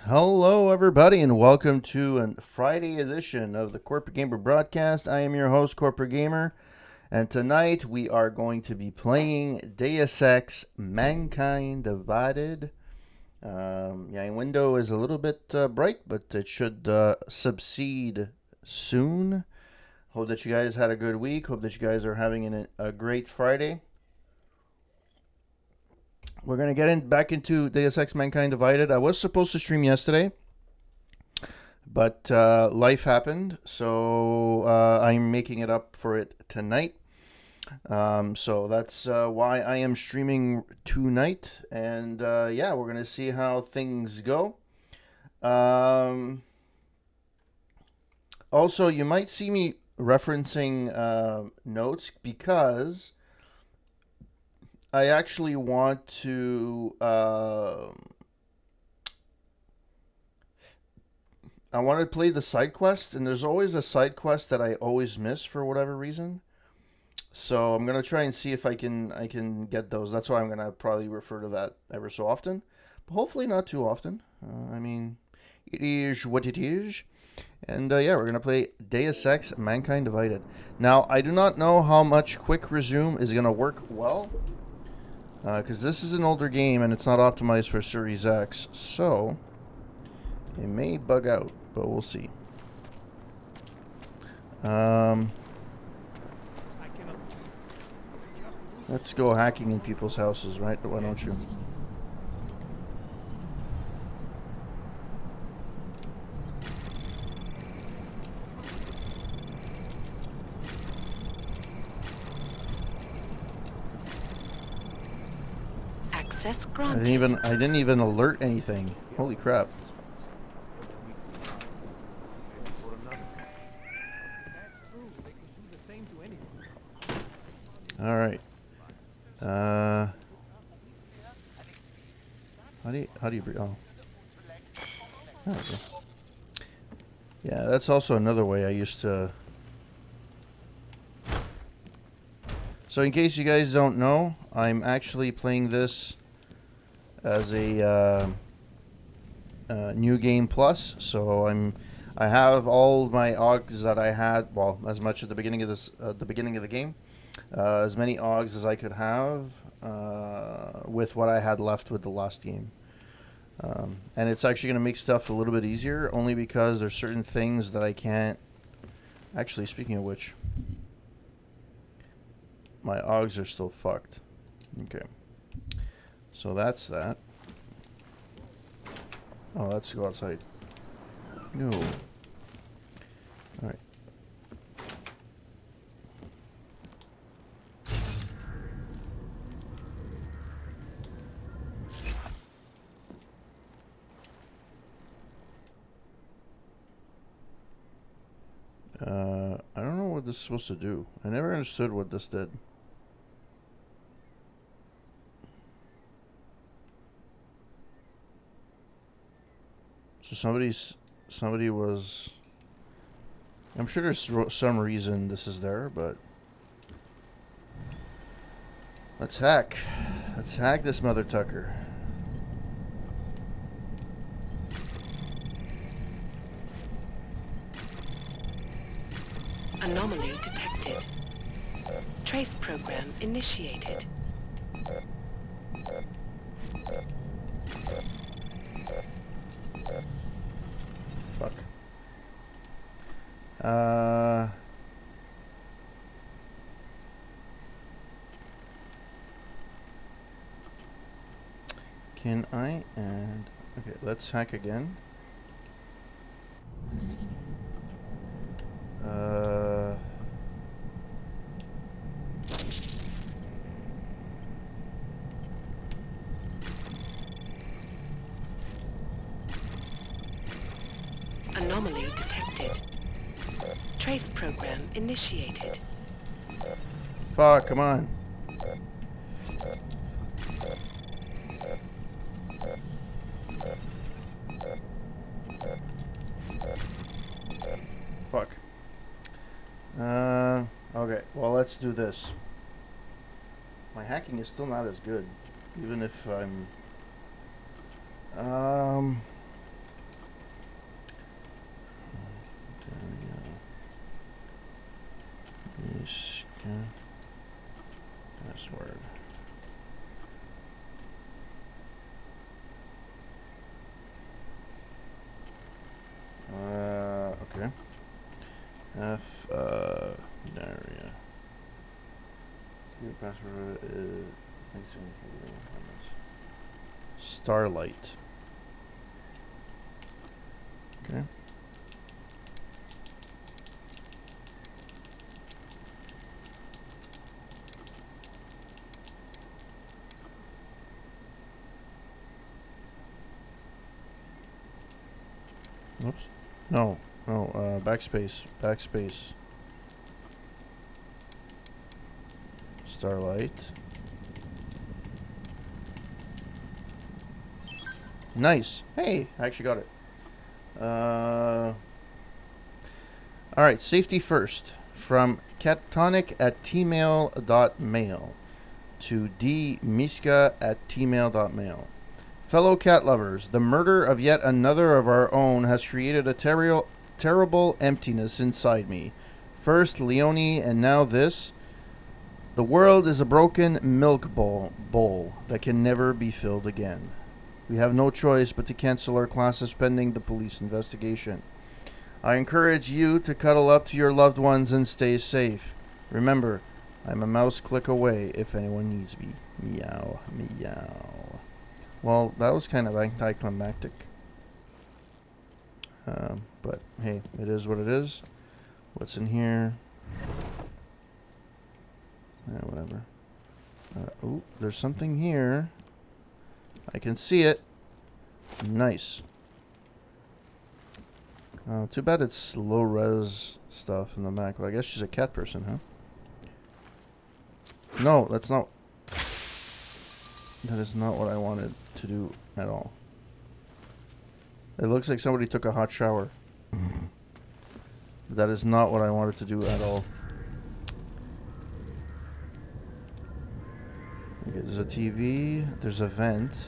Hello, everybody, and welcome to a Friday edition of the Corporate Gamer broadcast. I am your host, Corporate Gamer, and tonight we are going to be playing Deus Ex Mankind Divided. My window is a little bit bright, but it should subside soon. Hope that you guys had a good week. Hope that you guys are having a great Friday. We're going to back into Deus Ex Mankind Divided. I was supposed to stream yesterday, but life happened, so I'm making it up for it tonight. So that's why I am streaming tonight, and we're gonna see how things go. Um, Also, you might see me referencing notes because I actually want to. I want to play the side quest, and there's always a side quest that I always miss for whatever reason. So I'm gonna try and see if I can get those. That's why I'm gonna probably refer to that ever so often, but hopefully not too often. I mean, it is what it is. And we're gonna play Deus Ex: Mankind Divided. Now I do not know how much quick resume is gonna work well, because this is an older game and it's not optimized for Series X, so it may bug out, but we'll see. Um, let's go hacking in people's houses, right? Why don't you? Access I granted. didn't even alert anything. Holy crap. All right. How do you breathe? Oh. There we go. Yeah, that's also another way I used to. So in case you guys don't know, I'm actually playing this as a new game plus. So I have all my augs that I had. Well, as much at the beginning of the beginning of the game, as many augs as I could have with what I had left with the last game. And it's actually going to make stuff a little bit easier, only because there's certain things that I can't. Actually, speaking of which, my augs are still fucked. Okay. So that's that. Oh, let's go outside. No. Alright. I don't know what this is supposed to do. I never understood what this did. So somebody was. I'm sure there's some reason this is there, but let's hack. Let's hack this mother tucker. Anomaly detected. Trace program initiated. Fuck. Can I add? Okay, let's hack again. Uh. Anomaly detected. Trace program initiated. Fuck, come on. Fuck. Okay, well, let's do this. My hacking is still not as good, even if I'm. Okay. Password. Okay. F, diarrhea. Your password is... Starlight. Okay. Oops. No. No, backspace. Backspace. Starlight. Nice. Hey, I actually got it. Alright, safety first. From catonic@tmail.mail to dmiska@tmail.mail. Fellow cat lovers, the murder of yet another of our own has created a terrible emptiness inside me. First Leonie and now this. The world is a broken milk bowl that can never be filled again. We have no choice but to cancel our classes pending the police investigation. I encourage you to cuddle up to your loved ones and stay safe. Remember, I'm a mouse click away if anyone needs me. Meow, meow. Well, that was kind of anticlimactic. But hey, it is what it is. What's in here? Whatever. Oh, there's something here. I can see it. Nice. Too bad it's low res stuff in the Mac. Well, I guess she's a cat person, huh? No, that's not. That is not what I wanted to do at all. It looks like somebody took a hot shower. That is not what I wanted to do at all. Okay, there's a TV. There's a vent.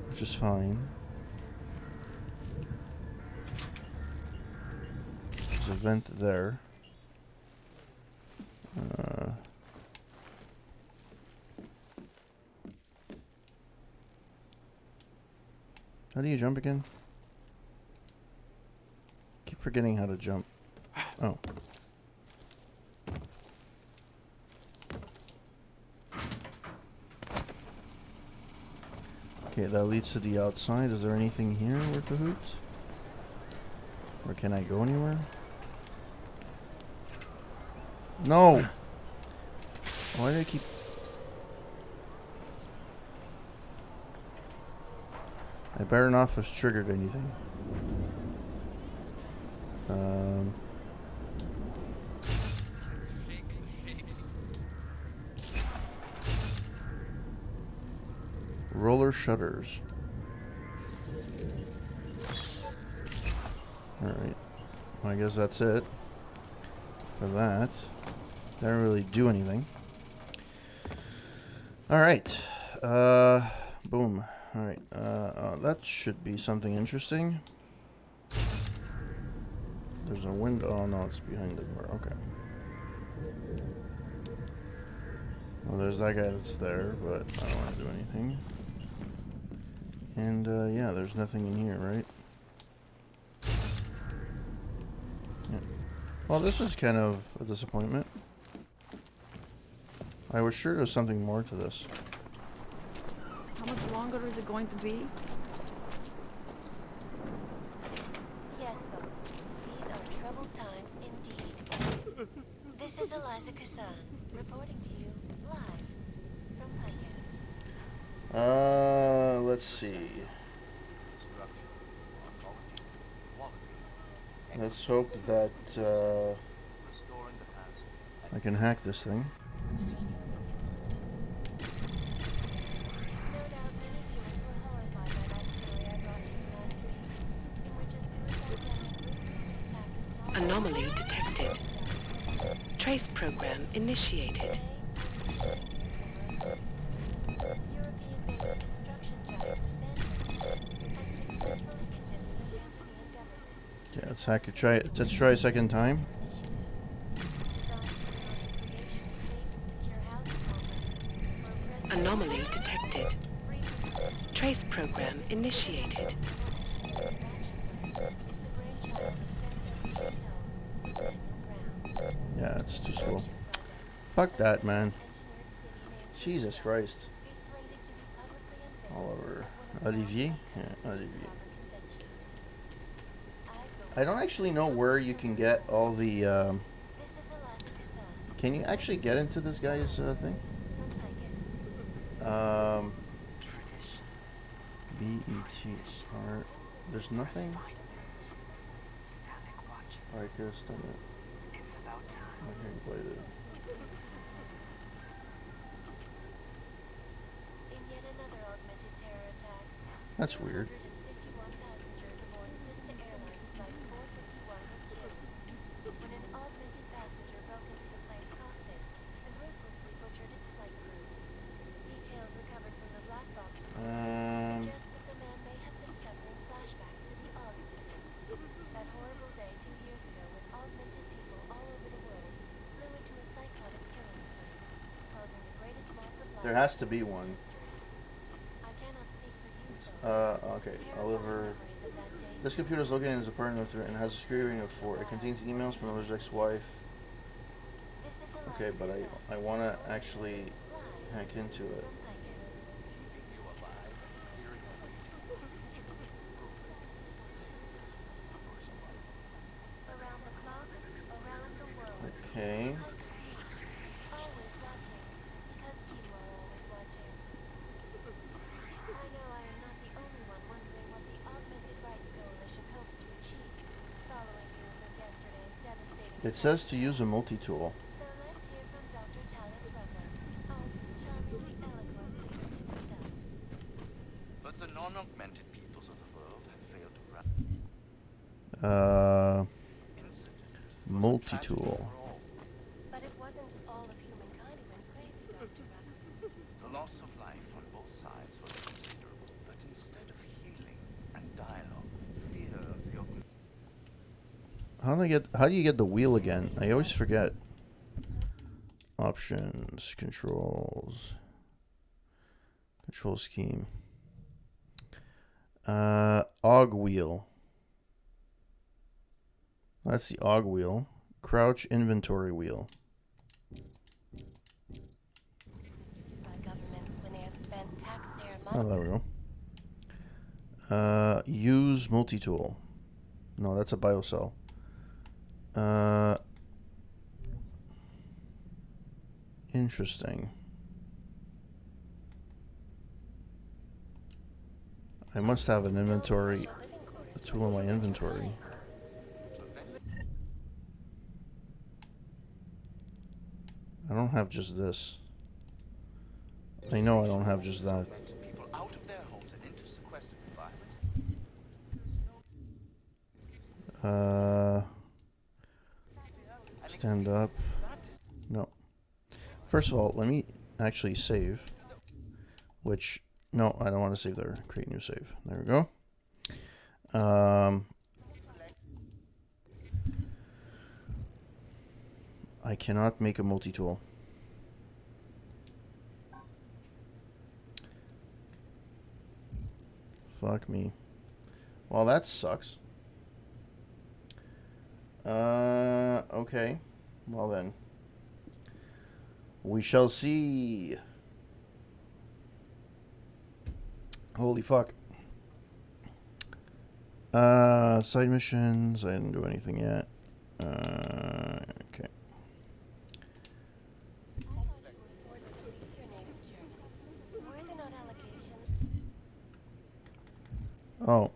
Which is fine. There's a vent there. How do you jump again? Keep forgetting how to jump. Oh. Okay, that leads to the outside. Is there anything here worth a hoot? Or can I go anywhere? No! Why do I keep... I better not have triggered anything. Roller shutters. Alright. Well, I guess that's it. For that. Didn't really do anything. Alright. Boom. Alright. That should be something interesting. There's a window. Oh, no, it's behind the door. Okay. Well, there's that guy that's there, but I don't want to do anything. And, yeah, there's nothing in here, right? Yeah. Well, this was kind of a disappointment. I was sure there was something more to this. How much longer is it going to be? Yes, folks. These are troubled times indeed. This is Eliza Kassan, reporting to you live from Pike. Let's see. Let's hope that, I can hack this thing. No doubt many viewers were horrified by that story I brought you last week, in which a suicide gang attacked a small Anomaly detected. Trace program initiated. European-based construction giant Sandvik has successfully convinced the Tanzanian government Yeah, let's hack it. Let's try a second time. Anomaly detected. Trace program initiated. Yeah, it's too slow. Fuck that, man. Jesus Christ. Oliver. Olivier? Yeah, Olivier. I don't actually know where you can get all the, can you actually get into this guy's, thing? B-E-T-R... There's nothing? I guess I'm not play it. That's weird. There has to be one. Okay. Oliver. This computer is located in his apartment and has a security rating of 4. It contains emails from Oliver's ex-wife. Okay, but I want to actually hack into it. Okay. It says to use a multi-tool. But the non-augmented peoples of the world have failed to run. Multi-tool. But it wasn't all of humankind who went crazy, Dr. Rucker. The loss of life on both sides was considerable, but instead of healing and dialogue, fear of the augmented. How do you get the wheel again? I always forget. Options, controls, control scheme. Og wheel. That's the Og wheel. Crouch inventory wheel. By governments when they have spent taxpayer Oh, money. there we go. Use multi-tool. No, that's a biocell. Interesting. I must have an inventory, a tool in my inventory. I don't have just this. I know I don't have just that. People out of their homes and into sequestered environments. Stand up. No. First of all, let me actually save. Which, no, I don't want to save there. Create new save. There we go. I cannot make a multi-tool. Fuck me. Well, that sucks. Okay. Well then. We shall see. Holy fuck. Side missions. I didn't do anything yet. Okay. Oh.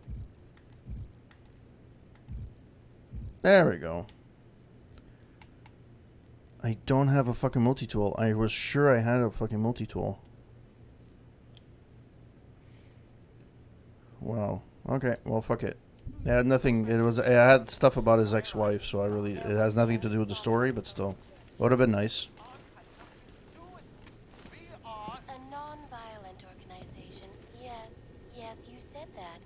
There we go. I don't have a fucking multi-tool. I was sure I had a fucking multi-tool. Wow. Okay. Well, fuck it. It had nothing. It had stuff about his ex-wife, so it has nothing to do with the story, but still. Would have been nice. A non-violent organization. Yes, you said that.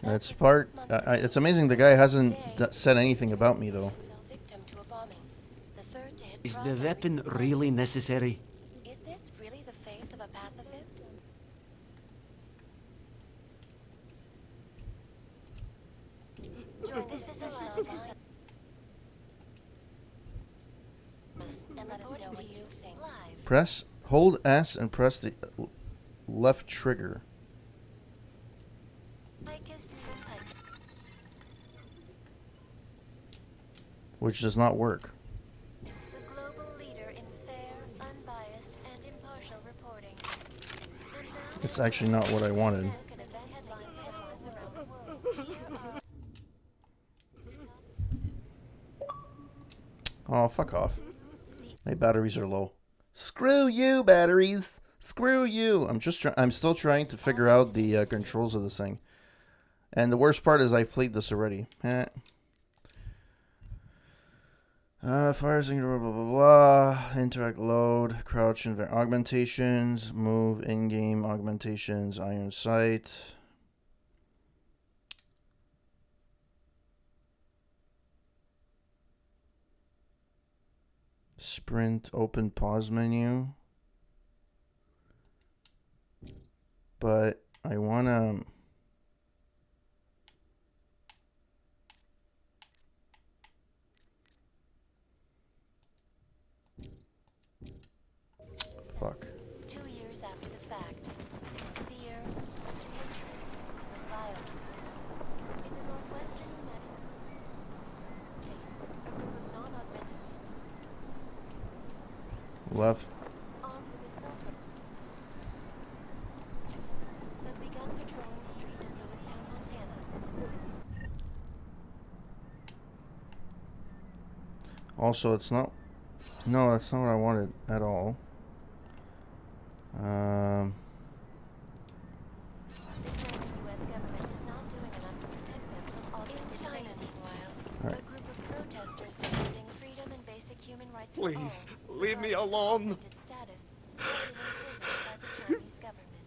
That's part. It's amazing the guy hasn't said anything about me, though. Is the weapon really necessary? Is this really the face of a This is Alaska. And let us know what you think. Live. Press, hold S and press the left trigger. Which does not work. The global leader in fair, unbiased, and impartial reporting. It's actually not what I wanted. Oh, fuck off. My batteries are low. Screw you, batteries. Screw you. I'm still trying to figure out the controls of this thing. And the worst part is I've played this already. Fire signature, blah, blah, blah. Interact, load, crouch, invent augmentations, move, in-game augmentations, iron sight. Sprint, open pause menu. But I want to... Fuck. 2 years after the fact, fear, hatred, and violence. In the northwestern United States, a group of non-augmented Left. armed with a cell phone have begun patrolling the streets of Lewistown, Montana. Also, it's not... No, that's not what I wanted at all. They claim the U.S. government is not doing enough to protect them from all in China. Meanwhile, a group of protesters demanding freedom and basic human rights for all, Please, leave me alone. status, have been imprisoned by the Chinese government.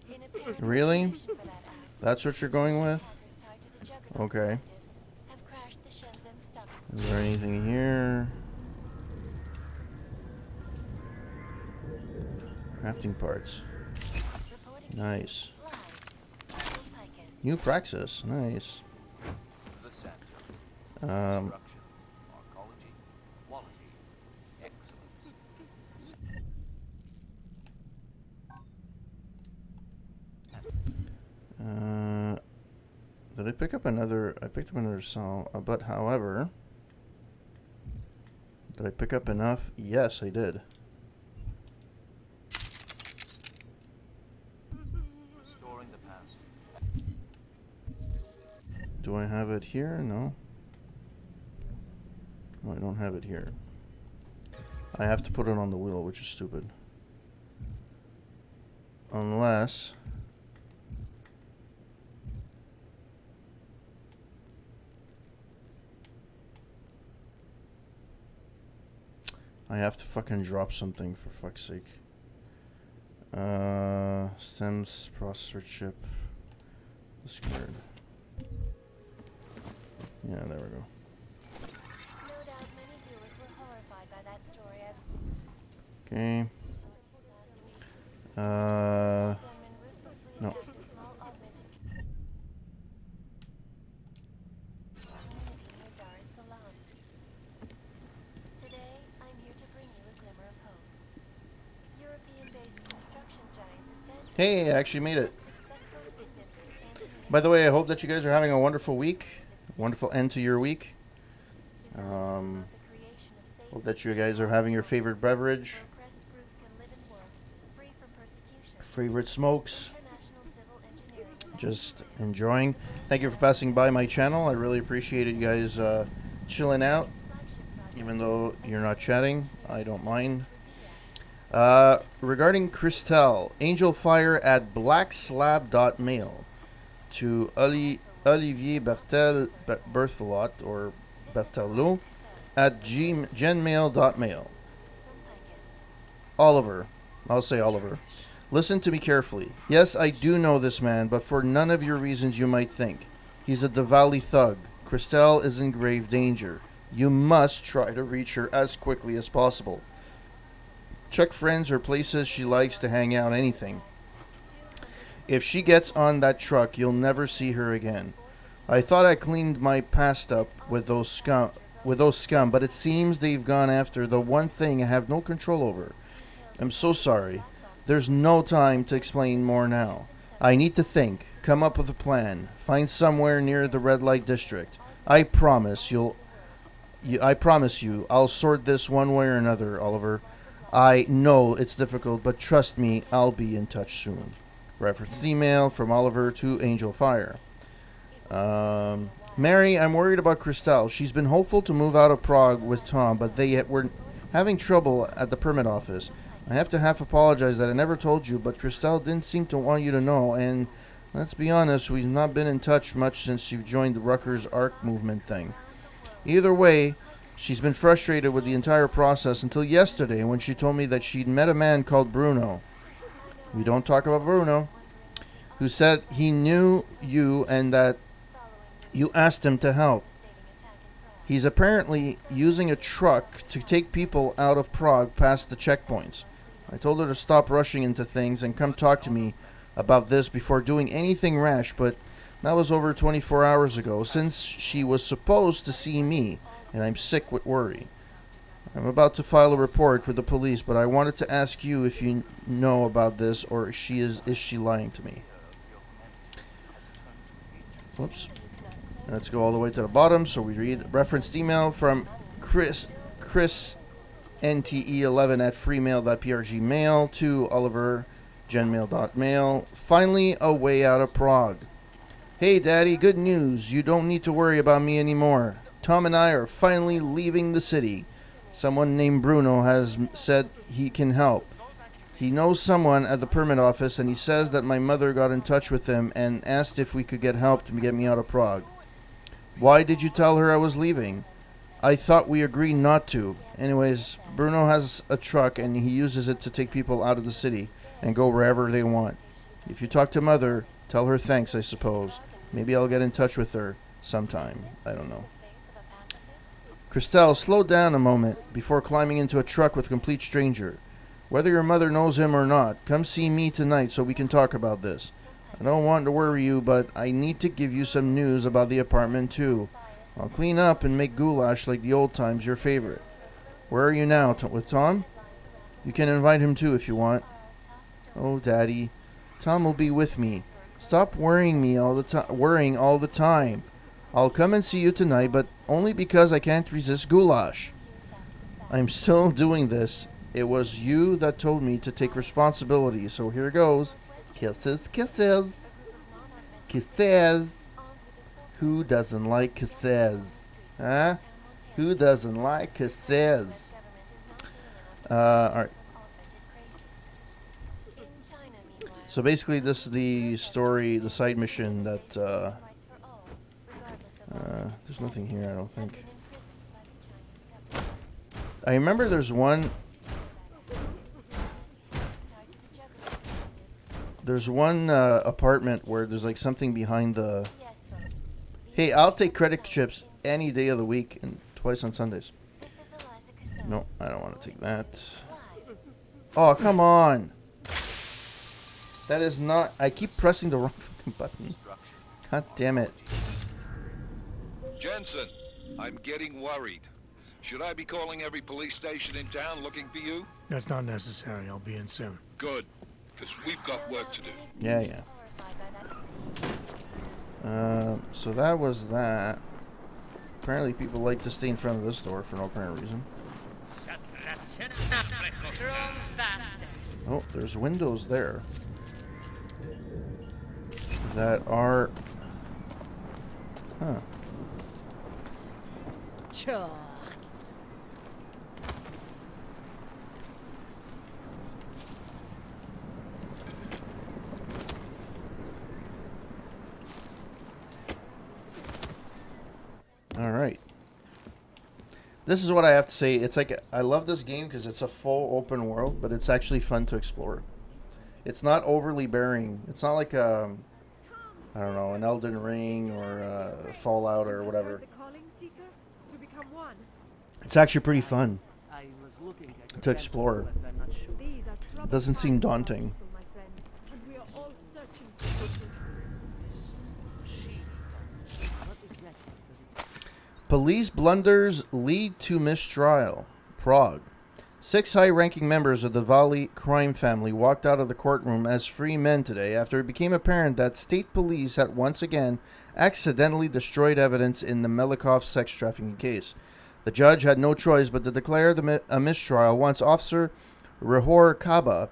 In apparent Really? retaliation for that act, That's what you're going with? hackers tied to the Juggernaut Okay. Collective have crashed the Shenzhen Stock Exchange. Is there anything here? Crafting parts. Reporting Nice. live. Michael Pikus. New praxis. Nice. The center. Um, Structure. Arcology. Quality. Excellence. did I pick up another? I picked up another cell. But however, did I pick up enough? Yes, I did. Restoring the past. Do I have it here? No. No, I don't have it here. I have to put it on the wheel, which is stupid. Unless... I have to fucking drop something, for fuck's sake. Stems, processor chip. Scared. Yeah, there we go. No doubt many viewers were horrified by that story. Okay. Gunmen ruthlessly No. attacked a small augmented community near Dar es Salaam. Today, I'm here to bring you a glimmer of hope. European-based construction giants Hey, I actually made it. successfully convinced the Tanzanian By the way, I hope that you guys are having a wonderful week. Wonderful end to your week. the creation of safe, Hope that you guys are having your favorite beverage, oppressed groups can live and work, free from persecution. favorite smokes. International civil engineering is Just enjoying. Thank you for passing by my channel. I really appreciated you guys chilling out. Even though you're not chatting, I don't mind. Regarding Christelle, Angel Fire at blackslab.mail to Olivier Berthelot or Berthelot at genmail.mail. Oliver. I'll say Oliver. Listen to me carefully. Yes, I do know this man, but for none of your reasons you might think. He's a Diwali thug. Christelle is in grave danger. You must try to reach her as quickly as possible. Check friends or places she likes to hang out, anything. If she gets on that truck, you'll never see her again. I thought I cleaned my past up with those scum, but it seems they've gone after the one thing I have no control over. I'm so sorry. There's no time to explain more now. I need to think, come up with a plan, find somewhere near the red light district. I promise you, I'll sort this one way or another, Oliver. I know it's difficult, but trust me, I'll be in touch soon. Referenced email from Oliver to Angel Fire. Mary, I'm worried about Christelle. She's been hopeful to move out of Prague with Tom, but they were having trouble at the permit office. I have to half apologize that I never told you, but Christelle didn't seem to want you to know, and let's be honest, we've not been in touch much since you've joined the Rutgers ARC movement thing. Either way, she's been frustrated with the entire process until yesterday when she told me that she'd met a man called Bruno. We don't talk about Bruno. Who said he knew you and that you asked him to help. He's apparently using a truck to take people out of Prague past the checkpoints. I told her to stop rushing into things and come talk to me about this before doing anything rash, but that was over 24 hours ago, since she was supposed to see me, and I'm sick with worry. I'm about to file a report with the police, but I wanted to ask you if you know about this, or is she lying to me? Whoops. Let's go all the way to the bottom. So we read referenced email from Chris NTE11 at freemail.prg mail to Oliver genmail.mail. Finally, a way out of Prague. Hey, Daddy, good news. You don't need to worry about me anymore. Tom and I are finally leaving the city. Someone named Bruno has said he can help. He knows someone at the permit office, and he says that my mother got in touch with him and asked if we could get help to get me out of Prague. Why did you tell her I was leaving? I thought we agreed not to. Anyways, Bruno has a truck, and he uses it to take people out of the city and go wherever they want. If you talk to Mother, tell her thanks, I suppose. Maybe I'll get in touch with her sometime. I don't know. Christelle, slow down a moment before climbing into a truck with a complete stranger. Whether your mother knows him or not, come see me tonight so we can talk about this. I don't want to worry you, but I need to give you some news about the apartment too. I'll clean up and make goulash like the old times, your favorite. Where are you now, with Tom? You can invite him too if you want. Oh, Daddy, Tom will be with me. Stop worrying all the time. I'll come and see you tonight, but only because I can't resist goulash. I'm still doing this. It was you that told me to take responsibility, so here goes. Kisses, kisses. Kisses. Who doesn't like kisses? Huh? Who doesn't like kisses? Alright. So basically this is the story, the side mission that, there's nothing here, I don't think. I remember there's one apartment where there's like something behind the... Hey, I'll take credit chips any day of the week and twice on Sundays. No, I don't want to take that. Oh, come on. That is not... I keep pressing the wrong fucking button. God damn it. Jensen, I'm getting worried. Should I be calling every police station in town looking for you? That's not necessary. I'll be in soon. Good, because we've got work to do. Yeah. So that was that. Apparently people like to stay in front of this door for no apparent reason. Oh, there's windows there that are... Huh. All right. This is what I have to say. It's like, I love this game because it's a full open world, but it's actually fun to explore. It's not overly bearing. It's not like I don't know, an Elden Ring or Fallout or whatever. It's actually pretty fun to explore. It doesn't seem daunting. Police blunders lead to mistrial. Prague. 6 high-ranking members of the Valley crime family walked out of the courtroom as free men today after it became apparent that state police had once again accidentally destroyed evidence in the Melikov sex trafficking case. The judge had no choice but to declare a mistrial once Officer Rehor Kaba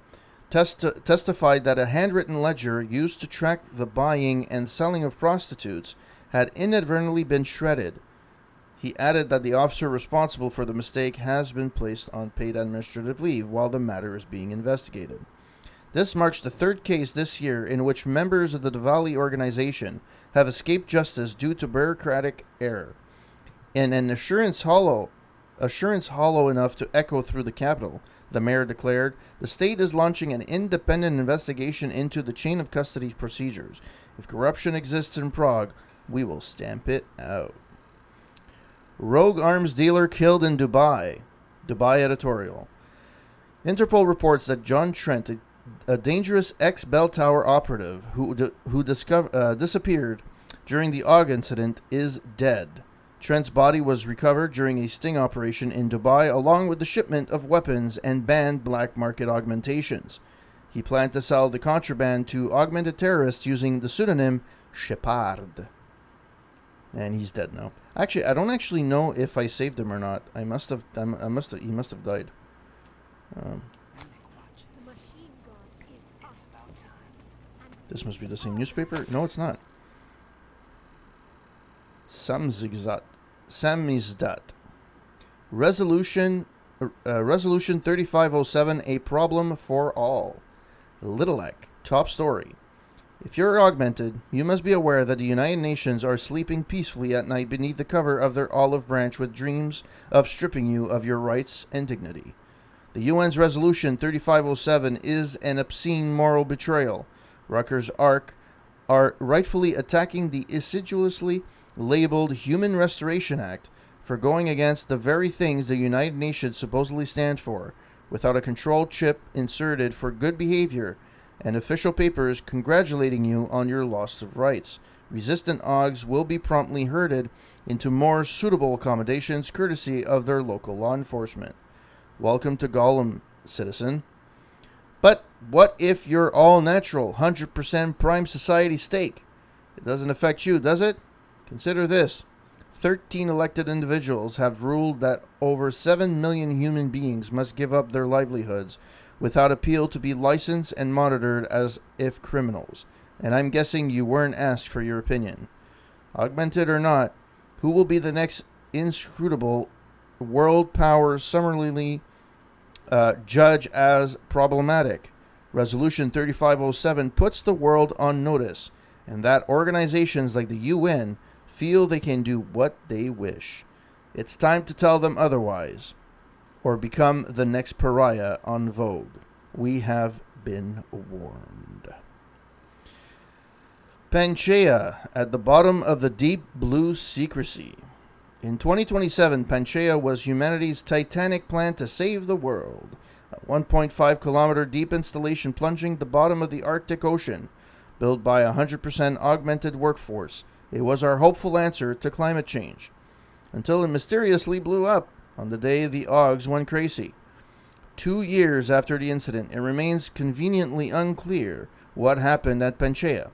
testified that a handwritten ledger used to track the buying and selling of prostitutes had inadvertently been shredded. He added that the officer responsible for the mistake has been placed on paid administrative leave while the matter is being investigated. This marks the 3rd case this year in which members of the Diwali organization have escaped justice due to bureaucratic error. In an assurance hollow enough to echo through the capital, the mayor declared, the state is launching an independent investigation into the chain of custody procedures. If corruption exists in Prague, we will stamp it out. Rogue arms dealer killed in Dubai. Dubai editorial. Interpol reports that John Trent, a dangerous ex-Bell Tower operative who disappeared during the AUG incident, is dead. Trent's body was recovered during a sting operation in Dubai along with the shipment of weapons and banned black market augmentations. He planned to sell the contraband to augmented terrorists using the pseudonym Shepard. And he's dead now. Actually, I don't actually know if I saved him or not. He must have died. This must be the same newspaper. No, it's not. Samizdat. Resolution 3507, a problem for all. Little top story. If you're augmented, you must be aware that the United Nations are sleeping peacefully at night beneath the cover of their olive branch with dreams of stripping you of your rights and dignity. The UN's Resolution 3507 is an obscene moral betrayal. Rutgers ARC are rightfully attacking the assiduously labeled Human Restoration Act for going against the very things the United Nations supposedly stand for, without a control chip inserted for good behavior and official papers congratulating you on your loss of rights. Resistant OGs will be promptly herded into more suitable accommodations courtesy of their local law enforcement. Welcome to Gollum, citizen. But what if you're all natural, 100% prime society steak? It doesn't affect you, does it? Consider this. 13 elected individuals have ruled that over 7 million human beings must give up their livelihoods without appeal to be licensed and monitored as if criminals. And I'm guessing you weren't asked for your opinion. Augmented or not, who will be the next inscrutable world power summarily judge as problematic? Resolution 3507 puts the world on notice, and that organizations like the UN feel they can do what they wish. It's time to tell them otherwise, or become the next pariah on Vogue. We have been warned. Panchaea at the bottom of the deep blue secrecy. In 2027, Panchaea was humanity's titanic plan to save the world. A 1.5-kilometer deep installation plunging the bottom of the Arctic Ocean, built by a 100% augmented workforce. It was our hopeful answer to climate change, until it mysteriously blew up on the day the OGs went crazy. 2 years after the incident, it remains conveniently unclear what happened at Panchaea.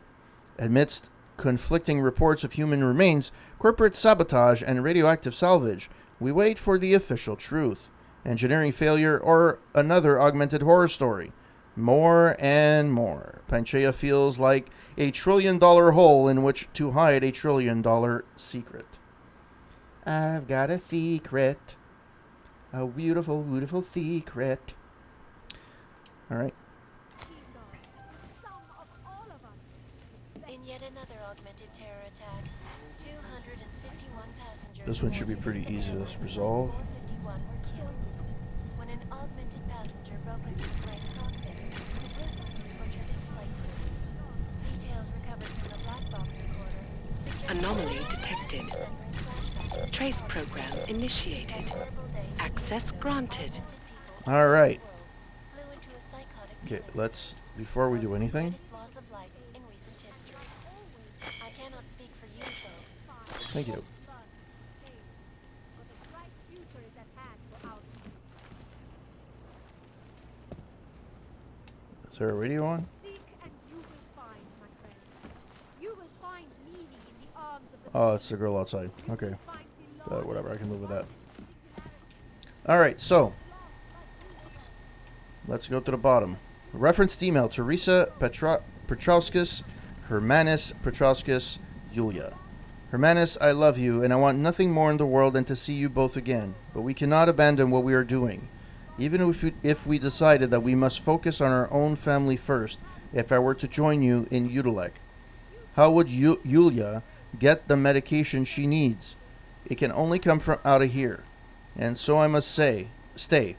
Amidst conflicting reports of human remains, corporate sabotage, and radioactive salvage, we wait for the official truth. Engineering failure or another augmented horror story. More and more. Panchaea feels like a $1 trillion hole in which to hide a $1 trillion secret. I've got a secret. A beautiful, beautiful secret. Alright. In yet another augmented terror attack, 251 passengers. This one should be pretty easy to resolve. 451 were killed when an augmented passenger broke into the flight cockpit. The whistles were driven slightly. Details recovered from the black box recorder. Anomaly detected. Trace program initiated. Access granted. Alright. Okay, let's, before we do anything, I cannot speak for you folks. thank you. Is there a radio on? Seek and you will find, my friend. You will find meaning in the arms of the Oh, it's the girl outside. Okay. find belonging Whatever, I can live with that. singularity. Alright, so. Let's go to the bottom. Referenced email. Teresa Petrowskis, Hermanus Petrowskis, Yulia. Hermanus, I love you, and I want nothing more in the world than to see you both again. But we cannot abandon what we are doing. Even if we decided that we must focus on our own family first, if I were to join you in Utilek. How would Yulia get the medication she needs? It can only come from out of here. And so I must say, stay.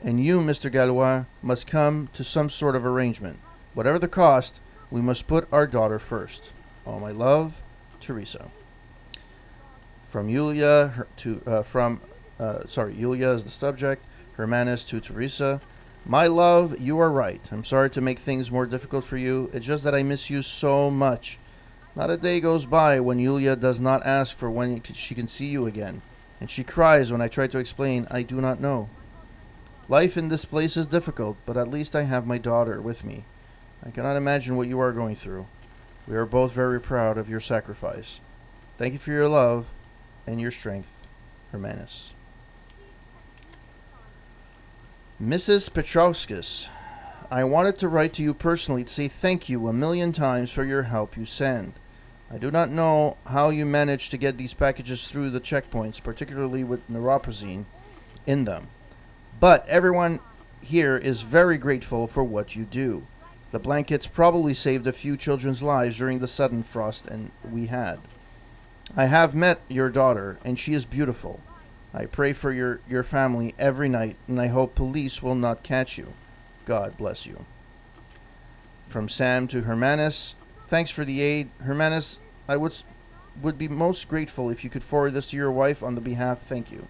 And you, Mr. Galois, must come to some sort of arrangement. Whatever the cost, we must put our daughter first. All my love, Teresa. From Yulia Yulia is the subject. Hermanus to Teresa. My love, you are right. I'm sorry to make things more difficult for you. It's just that I miss you so much. Not a day goes by when Yulia does not ask for when she can see you again. And she cries when I try to explain I do not know. Life in this place is difficult, but at least I have my daughter with me. I cannot imagine what you are going through. We are both very proud of your sacrifice. Thank you for your love and your strength, Hermanus. Mrs. Petrowskis, I wanted to write to you personally to say thank you a million times for your help you send. I do not know how you manage to get these packages through the checkpoints, particularly with neuroprosine in them. But everyone here is very grateful for what you do. The blankets probably saved a few children's lives during the sudden frost we had. I have met your daughter, and she is beautiful. I pray for your family every night, and I hope police will not catch you. God bless you. From Sam to Hermanus, thanks for the aid. Hermanus, I would be most grateful if you could forward this to your wife on the behalf. Thank you.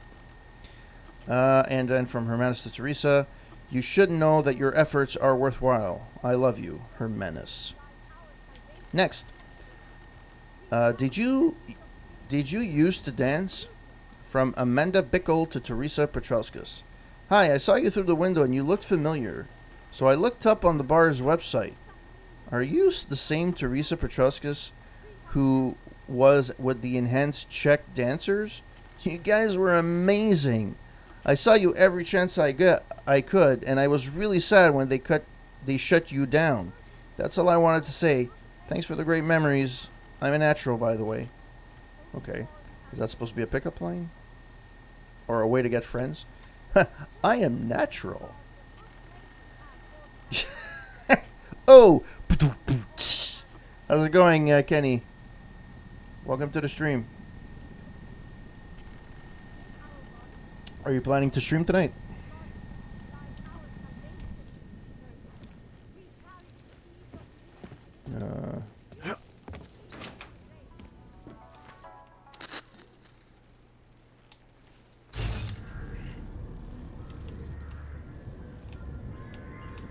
And then from Hermanus to Teresa, you should know that your efforts are worthwhile. I love you, Hermanus. Next, did you used to dance? From Amanda Bickle to Teresa Petrowskis. Hi, I saw you through the window and you looked familiar, so I looked up on the bar's website. Are you the same Teresa Petrowskis who was with the Enhanced Czech dancers? You guys were amazing. I saw you every chance I could, and I was really sad when they shut you down. That's all I wanted to say. Thanks for the great memories. I'm a natural, by the way. Okay. Is that supposed to be a pickup line? Or a way to get friends? I am natural. Oh! How's it going, Kenny? Welcome to the stream. Are you planning to stream tonight?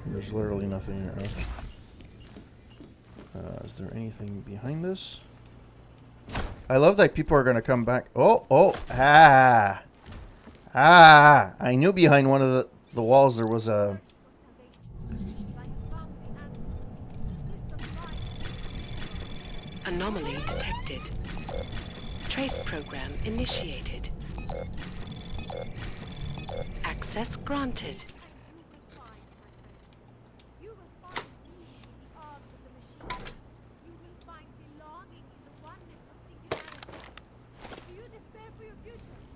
There's literally nothing here. Okay. Is there anything behind this? I love that people are going to come back. I knew behind one of the walls there was a... Anomaly detected. Trace program initiated. Access granted.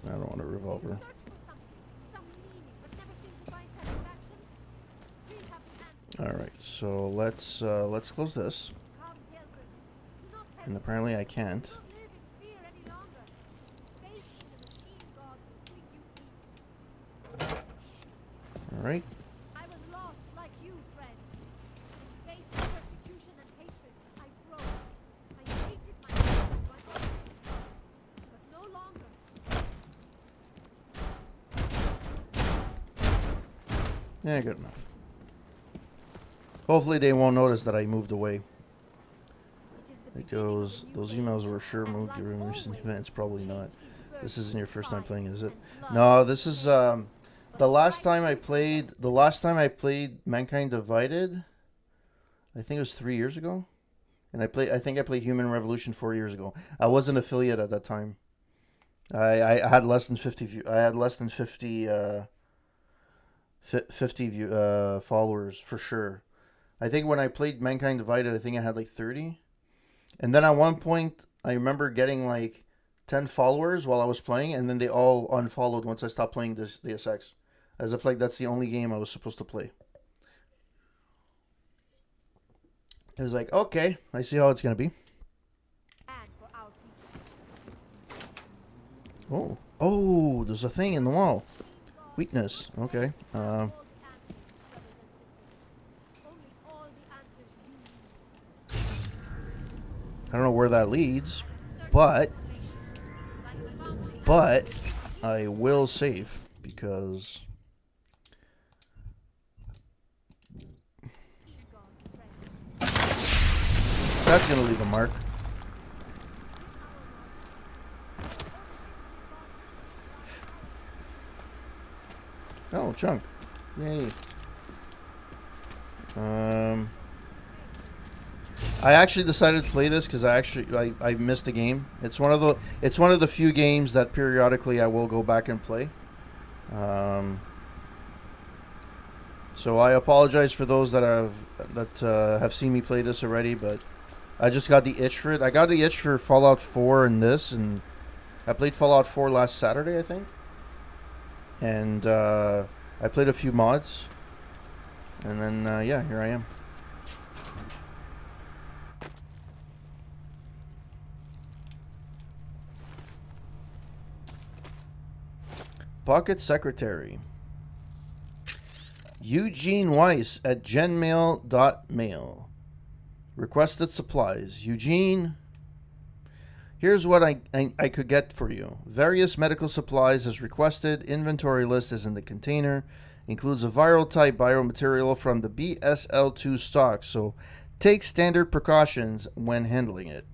I don't want a revolver. Alright, so let's close this. And apparently I can't. Alright. I was lost like you, friend. In face of persecution and hatred, I broke. I hated myself, but no longer. Yeah, good enough. Hopefully they won't notice that I moved away. Like those emails were sure moved during recent events. Probably not. This isn't your first time playing, is it? No, this is the last time I played Mankind Divided. I think it was 3 years ago. And I think I played Human Revolution 4 years ago. I was an affiliate at that time. I had less than 50 I had less than 50 followers for sure. I think when I played Mankind Divided, I think I had like 30. And then at one point, I remember getting like 10 followers while I was playing, and then they all unfollowed once I stopped playing this Deus Ex. As if like that's the only game I was supposed to play. It was like, okay, I see how it's gonna be. And for our people. Oh, there's a thing in the wall. Weakness. Okay. All the answers, brothers and sisters. Only all the answers you need. I don't know where that leads, but I will save because that's gonna leave a mark. Oh, chunk! Yay! I actually decided to play this because I missed a game. It's one of the few games that periodically I will go back and play. So I apologize for those that have seen me play this already, but I just got the itch for it. I got the itch for Fallout 4 and this, and I played Fallout 4 last Saturday, I think. And I played a few mods, and then yeah, here I am. Pocket Secretary. Eugene Weiss at genmail.mail. Requested supplies. Eugene, here's what I could get for you. Various medical supplies as requested. Inventory list is in the container. Includes a viral type biomaterial from the BSL2 stock, so take standard precautions when handling it.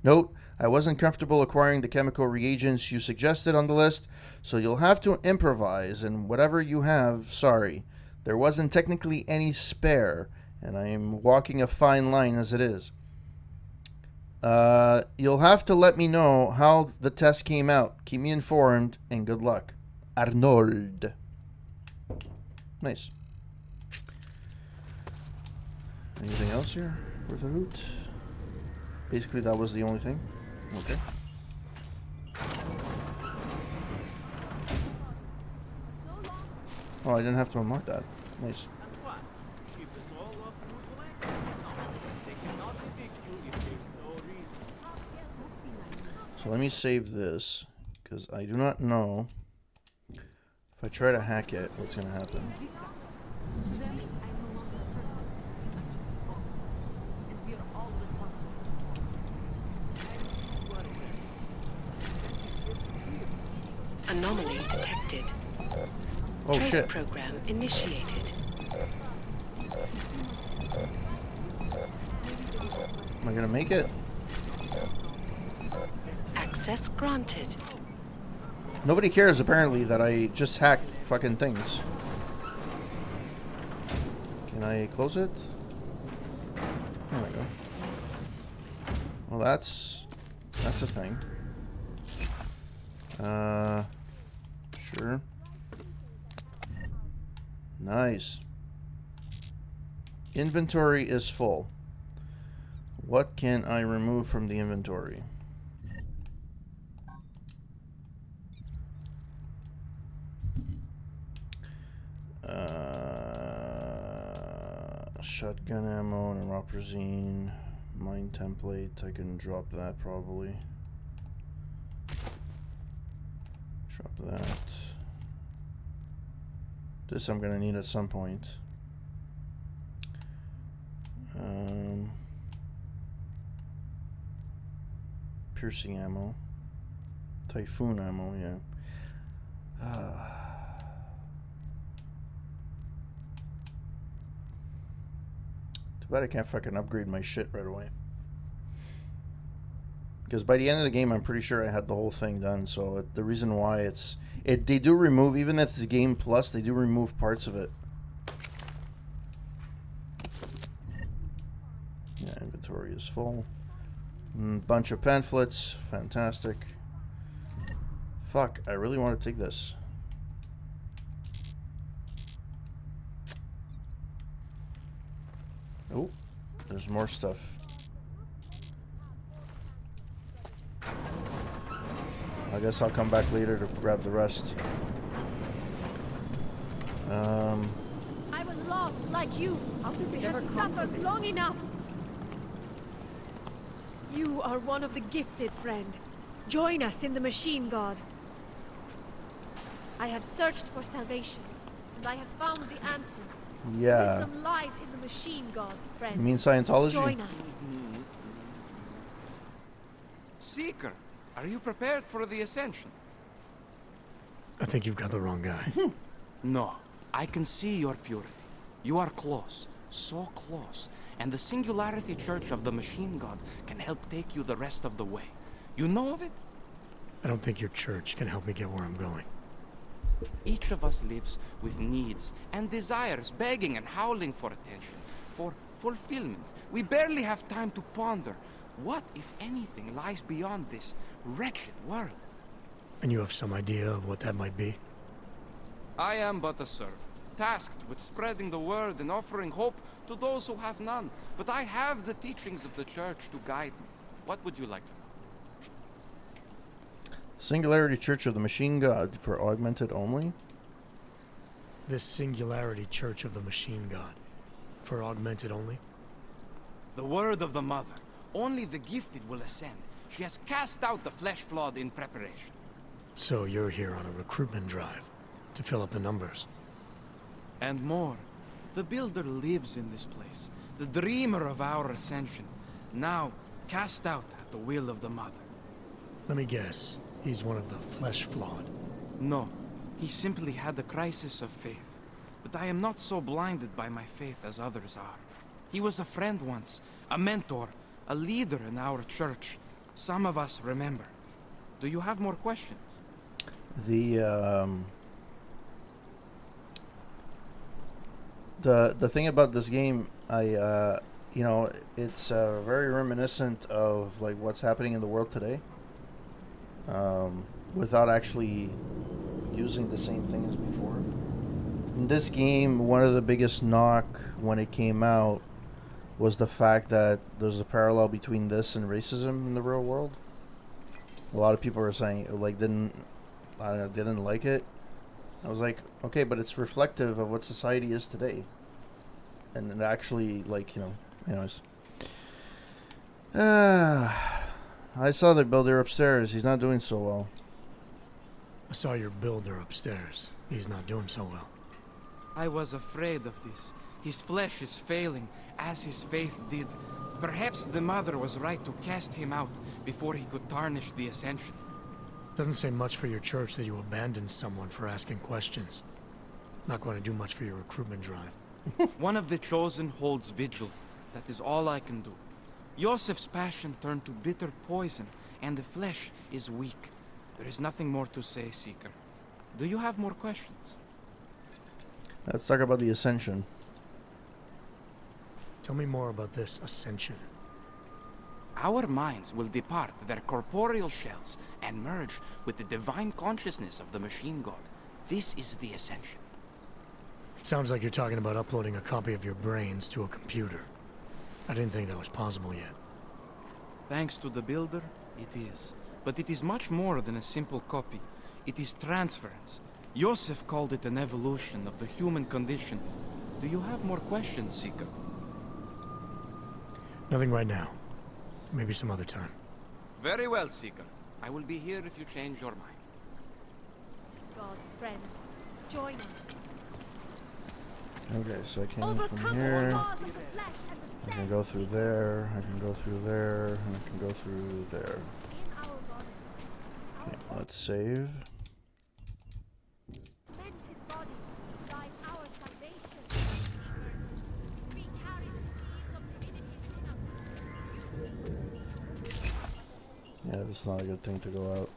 Note, I wasn't comfortable acquiring the chemical reagents you suggested on the list, so you'll have to improvise, and whatever you have, sorry. There wasn't technically any spare, and I am walking a fine line as it is. You'll have to let me know how the test came out. Keep me informed, and good luck. Arnold. Nice. Anything else here worth a hoot? Basically, that was the only thing. Okay. Oh, I didn't have to unlock that. Nice. So let me save this, because I do not know if I try to hack it, what's going to happen. Anomaly detected. Oh Trace shit. program initiated. Am I going to make it? Access granted. Nobody cares apparently that I just hacked fucking things. Can I close it? There we go. Well, that's a thing. Sure. Nice. Inventory is full. What can I remove from the inventory? Shotgun ammo and Romperzine. Mine template. I can drop that probably. Drop that. This I'm gonna need at some point. Piercing ammo. Typhoon ammo, yeah. Too bad I can't fucking upgrade my shit right away. Because by the end of the game, I'm pretty sure I had the whole thing done. So the reason why they do remove, even if it's Game Plus, they do remove parts of it. Inventory is full. Bunch of pamphlets. Fantastic. Fuck, I really want to take this. Oh, there's more stuff. I guess I'll come back later to grab the rest. I was lost like you. How could we We ever have come to suffered this? long enough. You are one of the gifted, friend. Join us in the Machine God. I have searched for salvation, and I have found the answer. Yeah. Wisdom lies in the Machine God, friends. You mean Scientology? Join us. Seeker, are you prepared for the ascension? I think you've got the wrong guy. No, I can see your purity. You are close, so close, and the Singularity Church of the Machine God can help take you the rest of the way. You know of it? I don't think your church can help me get where I'm going. Each of us lives with needs and desires, begging and howling for attention, for fulfillment. We barely have time to ponder what, if anything, lies beyond this wretched world. And you have some idea of what that might be? I am but a servant, tasked with spreading the word and offering hope to those who have none. But I have the teachings of the church to guide me. What would you like to know? Singularity Church of the Machine God for augmented only? This Singularity Church of the Machine God. For augmented only? The word of the Mother. Only the gifted will ascend. She has cast out the flesh-flawed in preparation. So you're here on a recruitment drive to fill up the numbers. And more. The Builder lives in this place, the dreamer of our ascension, now cast out at the will of the Mother. Let me guess. He's one of the flesh-flawed. No, he simply had a crisis of faith. But I am not so blinded by my faith as others are. He was a friend once, a mentor, a leader in our church. Some of us remember. Do you have more questions? The thing about this game, you know, it's very reminiscent of like what's happening in the world today, without actually using the same thing as before. In this game, one of the biggest knock when it came out was the fact that there's a parallel between this and racism in the real world. A lot of people were saying like didn't like it. I was like, okay, but it's reflective of what society is today. And it actually, like, you know, anyways. I saw the builder upstairs. He's not doing so well. I saw your builder upstairs. He's not doing so well. I was afraid of this. His flesh is failing, as his faith did. Perhaps the Mother was right to cast him out before he could tarnish the ascension. Doesn't say much for your church that you abandoned someone for asking questions. Not going to do much for your recruitment drive. One of the chosen holds vigil. That is all I can do. Yosef's passion turned to bitter poison, and the flesh is weak. There is nothing more to say, Seeker. Do you have more questions? Let's talk about the Ascension. Tell me more about this ascension. Our minds will depart their corporeal shells and merge with the divine consciousness of the Machine God. This is the ascension. Sounds like you're talking about uploading a copy of your brains to a computer. I didn't think that was possible yet. Thanks to the Builder, it is. But it is much more than a simple copy. It is transference. Yosef called it an evolution of the human condition. Do you have more questions, Seeker? Nothing right now. Maybe some other time. Very well, Seeker. I will be here if you change your mind. God, friends, join us. Okay, so I came Overcome from the here. laws of the flesh and the I can go through there. I can go through there. And I can go through there. in our bodies. Okay, let's save. Cemented bodies guide our salvation. We carry the seeds of divinity within us. Yeah, this is not a good thing to go out.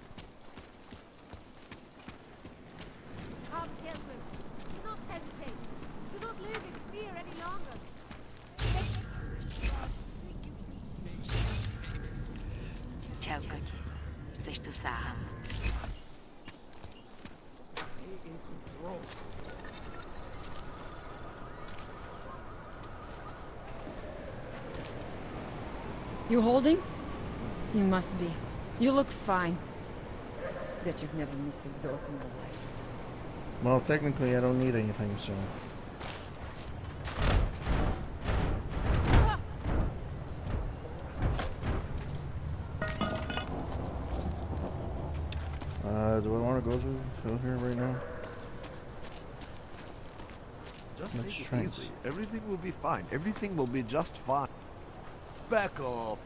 Come, pilgrims. Do not hesitate. Do not live in fear any longer. Take it. God, bring you peace. Sam. You holding? You must be. You look fine. Bet you've never missed a dose in your life. Well, technically, I don't need anything, so. Do I want to go through here right now? Just Let's take try it and easy. Everything will be fine. Everything will be just fine. Back off.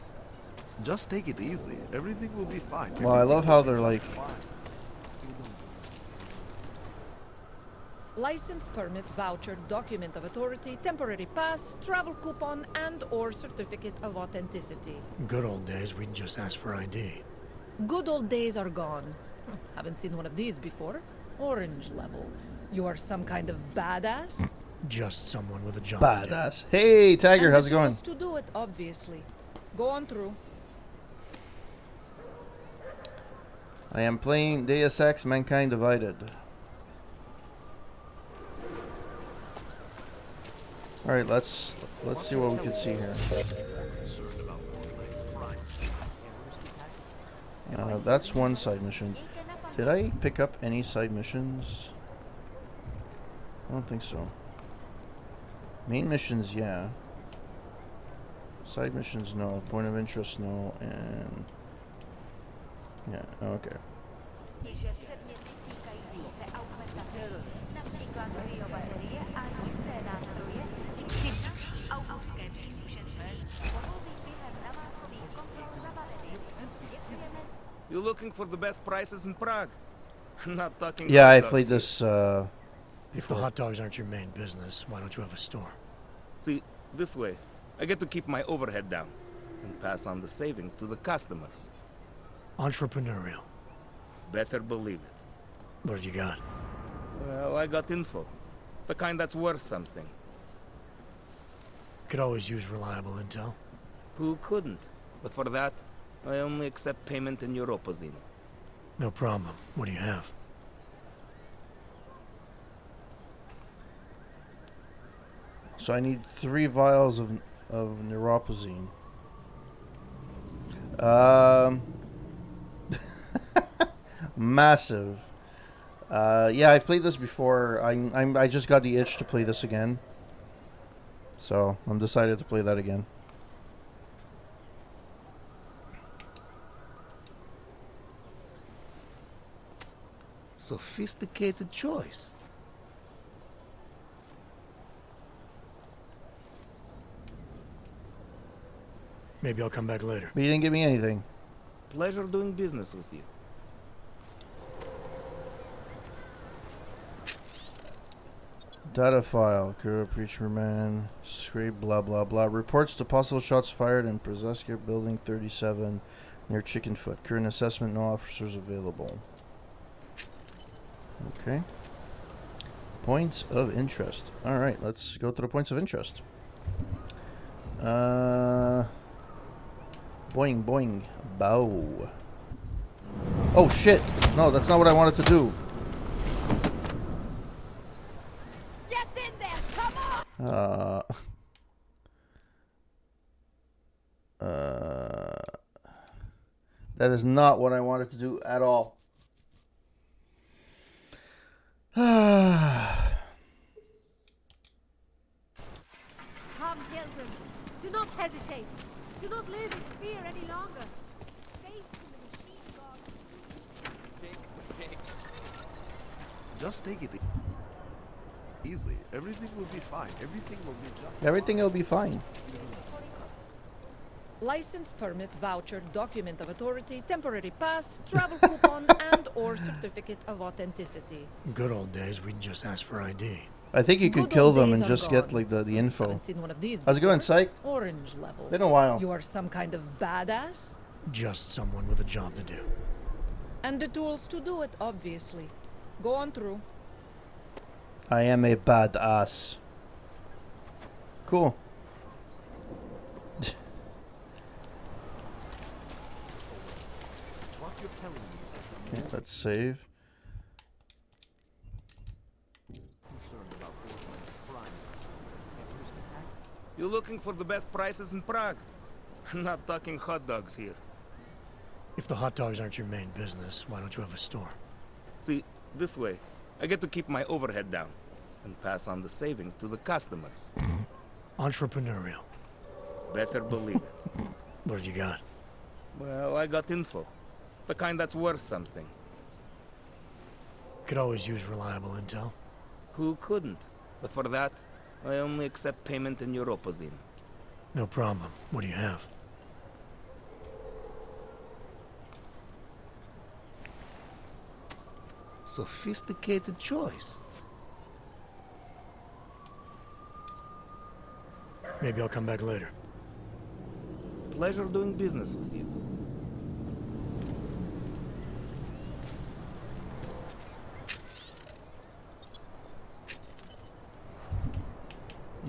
Just take it easy. Everything will be fine. Well, I love how they're like. License, permit, voucher, document of authority, temporary pass, travel coupon, and or certificate of authenticity. Good old days, we'd just ask for ID. Good old days are gone. Haven't seen one of these before. Orange level. You are some kind of badass? Just someone with a job to do. Badass. Hey, Tiger, And how's the it going? tools to do it, obviously. Go on through. I am playing Deus Ex Mankind Divided. Alright, let's see what we can see here. That's one side mission. Did I pick up any side missions? I don't think so. Main missions, yeah. Side missions, no. Point of interest, no. And yeah, okay. You looking for the best prices in Prague? Not talking. Yeah, hot I dogs played here. this If the hot dogs aren't your main business, why don't you have a store? See, this way, I get to keep my overhead down and pass on the savings to the customers. Entrepreneurial. Better believe it. What have you got? Well, I got info. The kind that's worth something. Could always use reliable intel. Who couldn't? But for that, I only accept payment in Europozine. No problem. What do you have? So I need 3 vials of neuropazine. Massive. Yeah, I've played this before. I just got the itch to play this again. So I'm decided to play that again. Sophisticated choice. Maybe I'll come back later. But you didn't give me anything. Pleasure doing business with you. Data file. Kuro Preacher Man. Scrape blah blah blah. Reports to possible shots fired in Prezesker Building 37 near Chickenfoot. Current assessment, no officers available. Okay. Points of interest. Alright, let's go to the points of interest. Boing boing. Bow. Oh shit! No, that's not what I wanted to do. Get in there! Come on! That is not what I wanted to do at all. Come, pilgrims. Do not hesitate. Do not live in fear any longer. Faith in the machine god. Just take it easy. Everything will be fine. Everything will be just Everything will be fine. License, permit, voucher, document of authority, temporary pass, travel coupon, and or certificate of authenticity. Good old days, we'd just ask for ID. I think you could Good kill old them days and are just get gone. like the info. Haven't seen one of these How's it going, before. Psych? Orange level. Been a while. You are some kind of badass? Just someone with a job to do. And the tools to do it, obviously. Go on through. I am a badass. Cool. what you're telling me. save. You looking for the best prices in Prague? I'm not talking hot dogs here. If the hot dogs aren't your main business, why don't you have a store? See, this way, I get to keep my overhead down and pass on the savings to the customers. Entrepreneurial. Better believe it. What have you got? Well, I got info. The kind that's worth something. Could always use reliable intel. Who couldn't? But for that, I only accept payment in Europozine. No problem. What do you have? Sophisticated choice. Maybe I'll come back later. Pleasure doing business with you.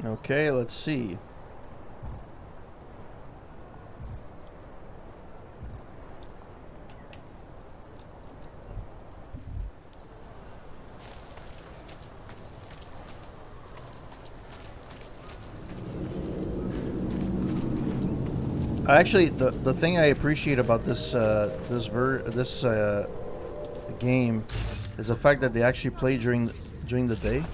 Okay, let's see. Actually, the thing I appreciate about this game is the fact that they actually play during the day.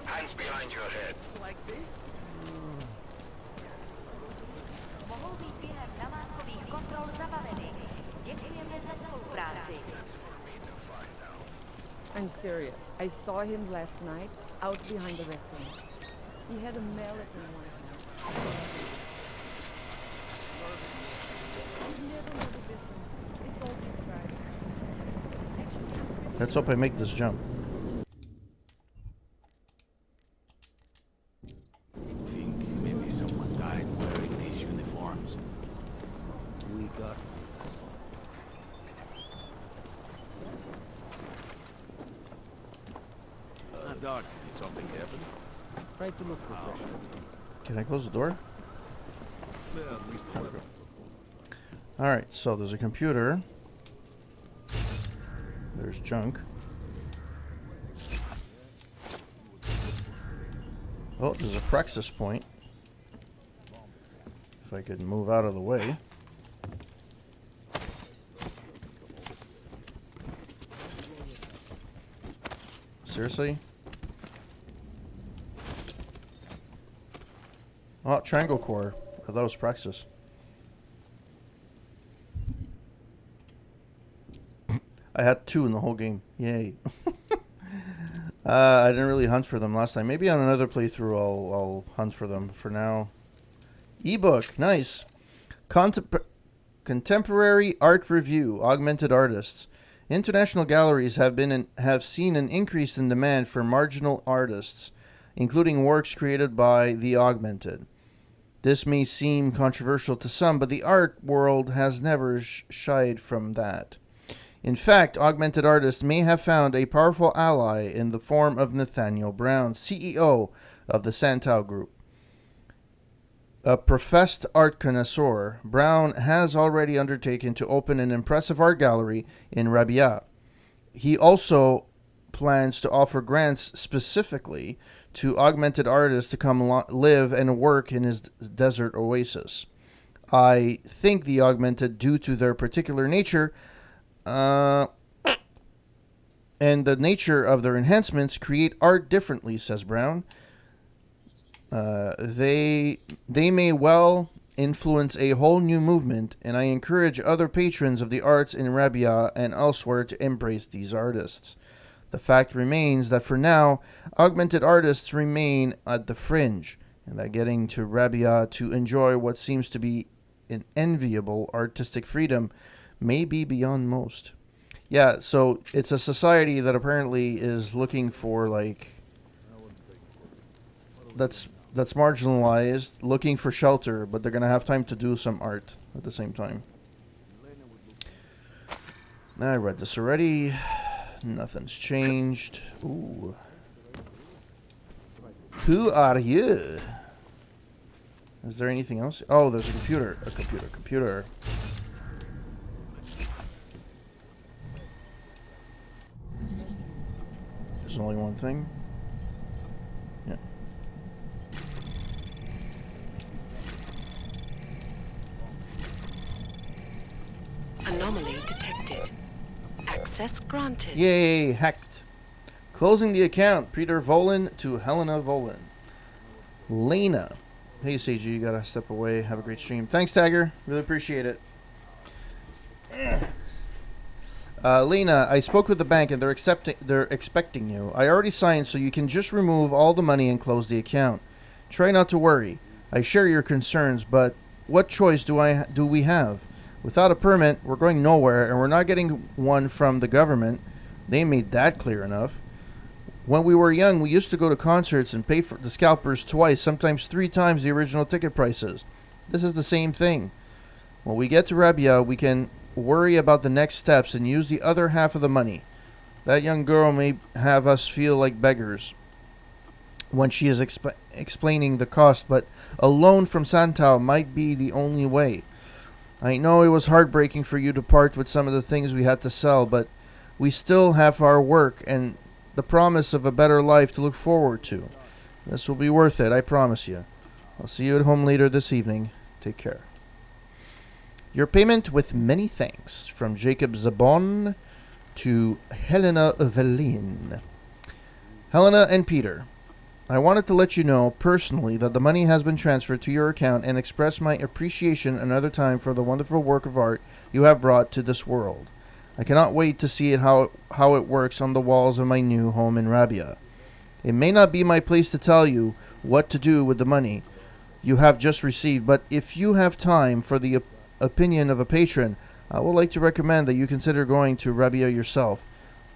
Hands behind your head. Mohou být během namátkových kontrol zabaveny. Děkujeme za spolupráci. I'm serious. I saw him last night out behind the restaurant. He had a mallet in one hand. You never know the difference. It's all described. Let's hope I make this jump. Think maybe someone died wearing these uniforms. We got Doc, did something happen? try to look professional. Can I close the door? Yeah, at least the weather. Alright, so there's a computer. There's junk. Oh, there's a praxis point. If I could move out of the way. Seriously? Oh, triangle core. I thought it was praxis. I had 2 in the whole game. Yay. I didn't really hunt for them last time. Maybe on another playthrough I'll hunt for them. For now. Ebook. Nice. Contemporary art review. Augmented artists. International galleries have seen an increase in demand for marginal artists, including works created by the augmented. This may seem controversial to some, but the art world has never shied from that. In fact, augmented artists may have found a powerful ally in the form of Nathaniel Brown, CEO of the Santow Group. A professed art connoisseur, Brown has already undertaken to open an impressive art gallery in Rabia. He also plans to offer grants specifically to augmented artists to come live and work in his desert oasis. I think the augmented, due to their particular nature, and the nature of their enhancements, create art differently, says Brown. They may well influence a whole new movement, and I encourage other patrons of the arts in Rabia and elsewhere to embrace these artists. The fact remains that for now, augmented artists remain at the fringe, and that getting to Rabia to enjoy what seems to be an enviable artistic freedom may be beyond most. Yeah, so it's a society that apparently is looking for, like, that's marginalized, looking for shelter, but they're going to have time to do some art at the same time. I read this already. Nothing's changed. Ooh. Who are you? Is there anything else? Oh, there's a computer. A computer. There's only one thing. Yeah. Anomaly detected. Access granted. Yay, hacked. Closing the account. Peter Volin to Helena Volin. Lena. Hey, CG, you gotta step away. Have a great stream. Thanks, Tagger. Really appreciate it. Lena, I spoke with the bank and they're expecting you. I already signed, so you can just remove all the money and close the account. Try not to worry. I share your concerns, but what choice do we have? Without a permit, we're going nowhere, and we're not getting one from the government. They made that clear enough. When we were young, we used to go to concerts and pay for the scalpers twice, sometimes 3 times the original ticket prices. This is the same thing. When we get to Rabia, we can worry about the next steps and use the other half of the money. That young girl may have us feel like beggars when she is explaining the cost, but a loan from Santao might be the only way. I know it was heartbreaking for you to part with some of the things we had to sell, but we still have our work and the promise of a better life to look forward to. This will be worth it, I promise you. I'll see you at home later this evening. Take care. Your payment with many thanks from Jacob Zabon to Helena Velin. Helena and Peter, I wanted to let you know personally that the money has been transferred to your account and express my appreciation another time for the wonderful work of art you have brought to this world. I cannot wait to see how it works on the walls of my new home in Rabia. It may not be my place to tell you what to do with the money you have just received, but if you have time for the opinion of a patron, I would like to recommend that you consider going to Rabia yourself.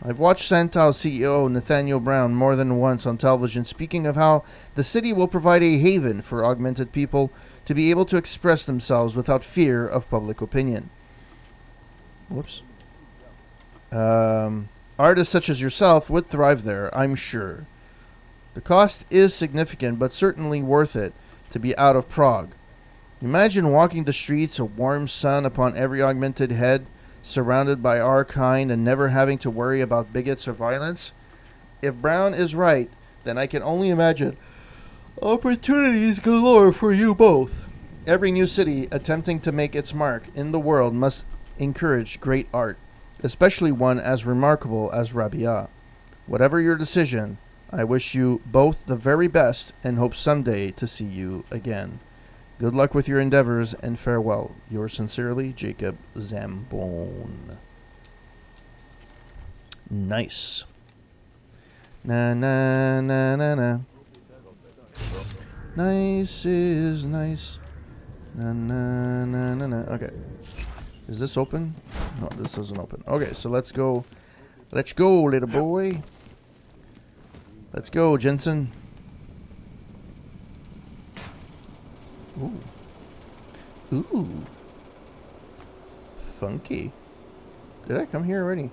I've watched Santal's CEO, Nathaniel Brown, more than once on television speaking of how the city will provide a haven for augmented people to be able to express themselves without fear of public opinion. Whoops. Artists such as yourself would thrive there, I'm sure. The cost is significant, but certainly worth it to be out of Prague. Imagine walking the streets, a warm sun upon every augmented head, surrounded by our kind and never having to worry about bigots or violence. If Brown is right, then I can only imagine opportunities galore for you both. Every new city attempting to make its mark in the world must encourage great art, especially one as remarkable as Rabia. Whatever your decision, I wish you both the very best and hope someday to see you again. Good luck with your endeavors and farewell. Yours sincerely, Jacob Zambone. Nice. Na na na na na. Nice is nice. Na na na na na. Okay. Is this open? No, this isn't open. Okay, so let's go. Let's go, little boy. Let's go, Jensen. Ooh. Ooh. Funky. Did I come here already?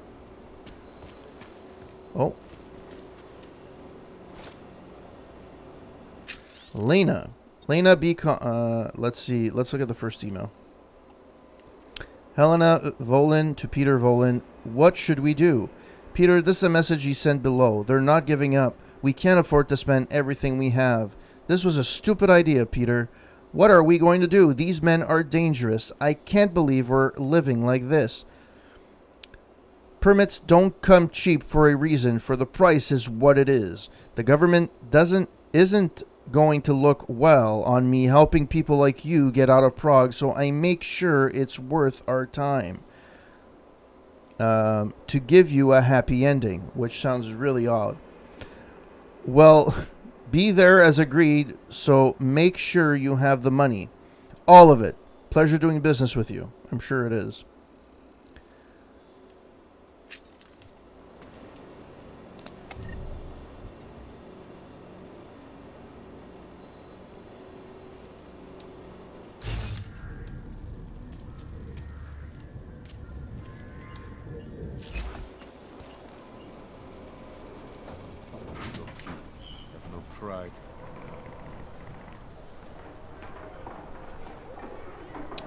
Oh. Lena. Lena B. Let's see. Let's look at the first email. Helena Volin to Peter Volin. What should we do? Peter, this is a message he sent below. They're not giving up. We can't afford to spend everything we have. This was a stupid idea, Peter. What are we going to do? These men are dangerous. I can't believe we're living like this. Permits don't come cheap for a reason, for the price is what it is. The government isn't going to look well on me helping people like you get out of Prague, so I make sure it's worth our time. To give you a happy ending, which sounds really odd. Well, be there as agreed, so make sure you have the money. All of it. Pleasure doing business with you. I'm sure it is.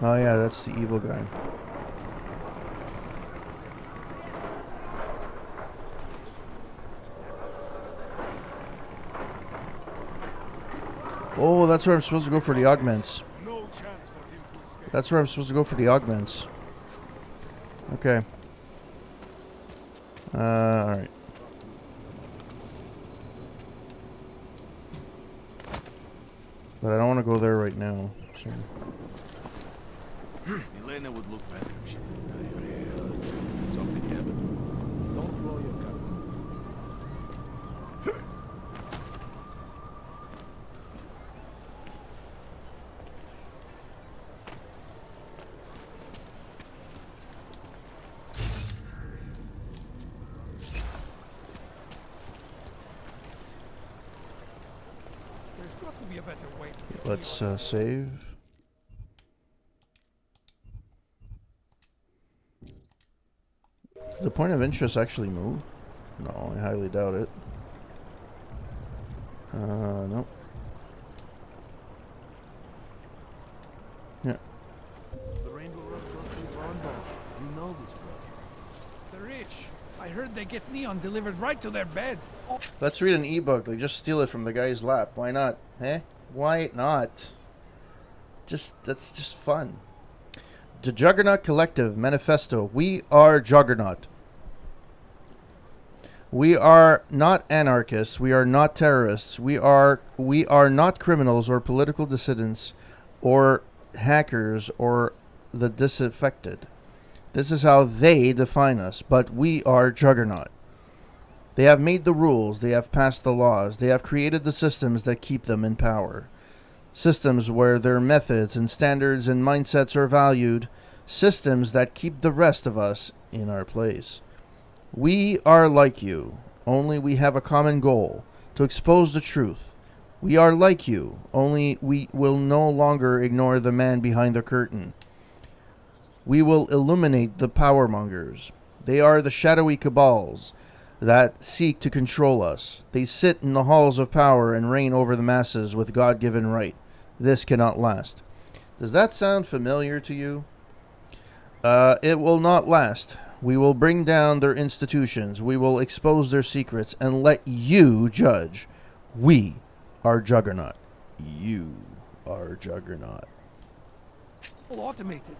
Oh yeah, that's the evil guy. Oh, that's where I'm supposed to go for the augments. That's where I'm supposed to go for the augments. Okay. Alright. But I don't want to go there right now. So. Elena would look better if she didn't die of hair. Something happened. Don't blow your cover. There's got to be a better way. Let's save. Did the point of interest actually move? No, I highly doubt it. Nope. Yeah. The Rainbow Road goes through Bonbon. You know this, bro. The rich. I heard they get neon delivered right to their bed. Let's read an ebook. Like, just steal it from the guy's lap. Why not? Eh? Why not? That's just fun. The Juggernaut Collective Manifesto. We are Juggernaut. We are not anarchists. We are not terrorists. We are not criminals or political dissidents or hackers or the disaffected. This is how they define us, but we are Juggernaut. They have made the rules. They have passed the laws. They have created the systems that keep them in power. Systems where their methods and standards and mindsets are valued. Systems that keep the rest of us in our place. We are like you, only we have a common goal, to expose the truth. We are like you, only we will no longer ignore the man behind the curtain. We will illuminate the power mongers. They are the shadowy cabals that seek to control us. They sit in the halls of power and reign over the masses with God-given right. This cannot last. Does that sound familiar to you? It will not last. We will bring down their institutions. We will expose their secrets and let you judge. We are Juggernaut. You are Juggernaut. All automated.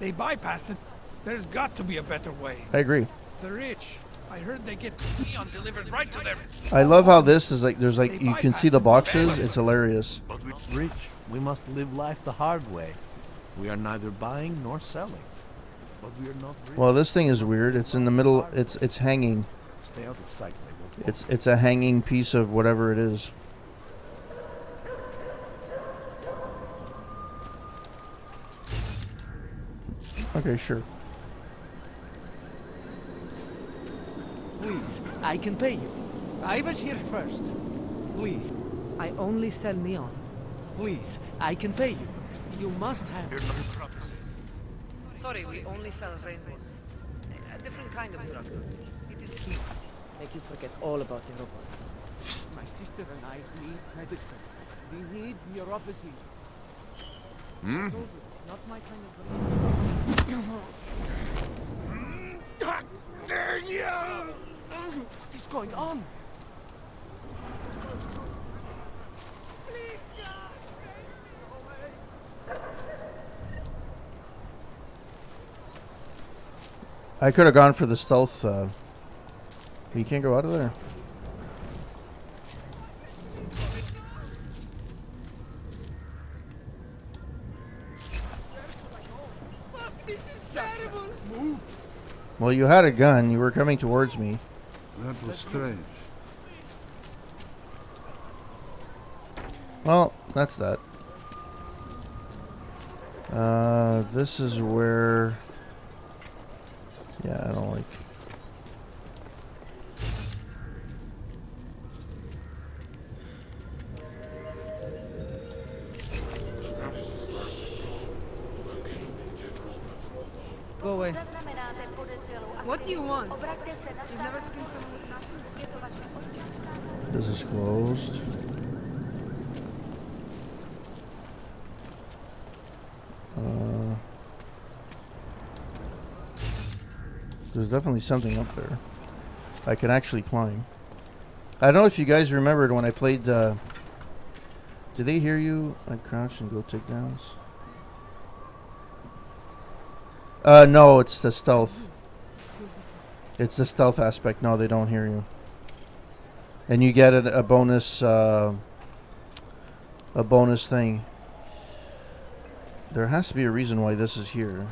They bypassed it. There's got to be a better way. I agree. The rich. I heard they get neon delivered right to their... I love how this is like, there's like, you can see the boxes. It's hilarious. But we're rich. We must live life the hard way. We are neither buying nor selling. But we are not rich. Well, this thing is weird. It's in the middle. It's hanging. Stay out of sight. They won't walk. It's a hanging piece of whatever it is. Okay, sure. Please, I can pay you. I was here first. Please. I only sell neon. Please, I can pay you. You must have... Sorry, we only sell rainbows. A different kind of drug. It is cheap. Make you forget all about the robot. My sister and I need medicine. We need neuropathy. Hmm? Not my kind of drug. What is going on? I could have gone for the stealth. You can't go out of there. This is terrible. Move. Well, you had a gun. You were coming towards me. That was strange. Well, that's that. This is where... Yeah, I don't like... Go away. What do you want? You've never seen someone with nothing? This is closed. There's definitely something up there. I can actually climb. I don't know if you guys remembered when I played... Did they hear you? I crouch and go takedowns. No, it's the stealth. It's the stealth aspect. No, they don't hear you. And you get a bonus... a bonus thing. There has to be a reason why this is here.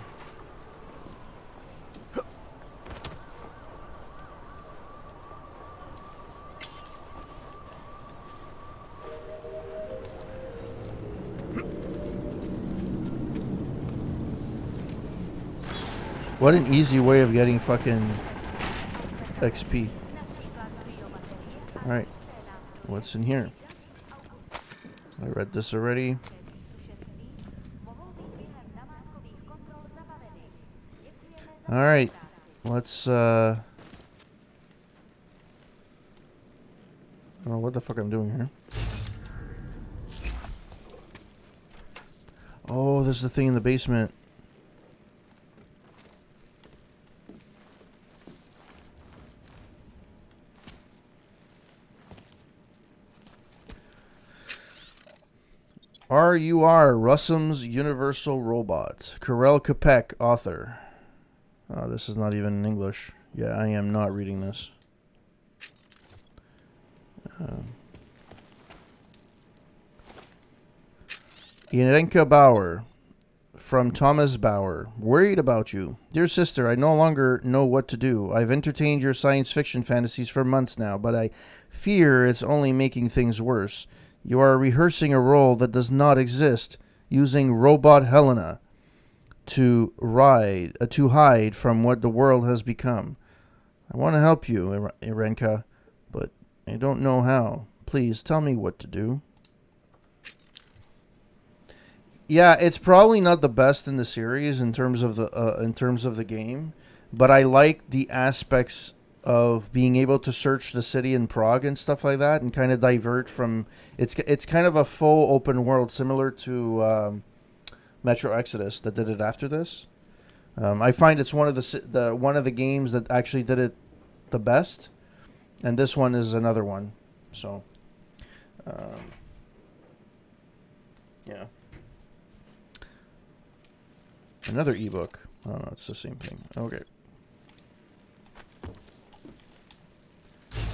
What an easy way of getting fucking XP. Alright. What's in here? I read this already. Alright. Let's I don't know what the fuck I'm doing here. Oh, there's the thing in the basement. R.U.R. Russum's Universal Robot. Karel Capek, author. Oh, this is not even in English. Yeah, I am not reading this. Irenka Bauer. From Thomas Bauer. Worried about you. Dear sister, I no longer know what to do. I've entertained your science fiction fantasies for months now, but I fear it's only making things worse. You are rehearsing a role that does not exist, using robot Helena to hide from what the world has become. I want to help you, Irenka, but I don't know how. Please tell me what to do. Yeah, it's probably not the best in the series in terms of the game, but I like the aspects of being able to search the city in Prague and stuff like that, and kind of divert from. It's kind of a full open world, similar to Metro Exodus that did it after this. I find it's one of the games that actually did it the best, and this one is another one. So, yeah. Another ebook. Oh no, it's the same thing. Okay.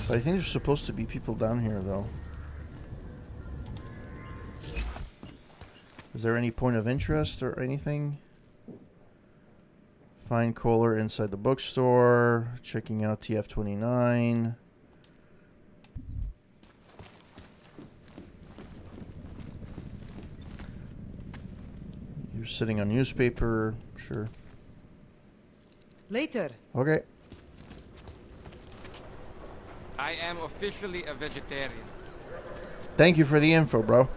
But I think there's supposed to be people down here, though. Is there any point of interest or anything? Find Kohler inside the bookstore. Checking out TF-29. You're sitting on newspaper. Sure. Later. Okay. I am officially a vegetarian. Thank you for the info, bro.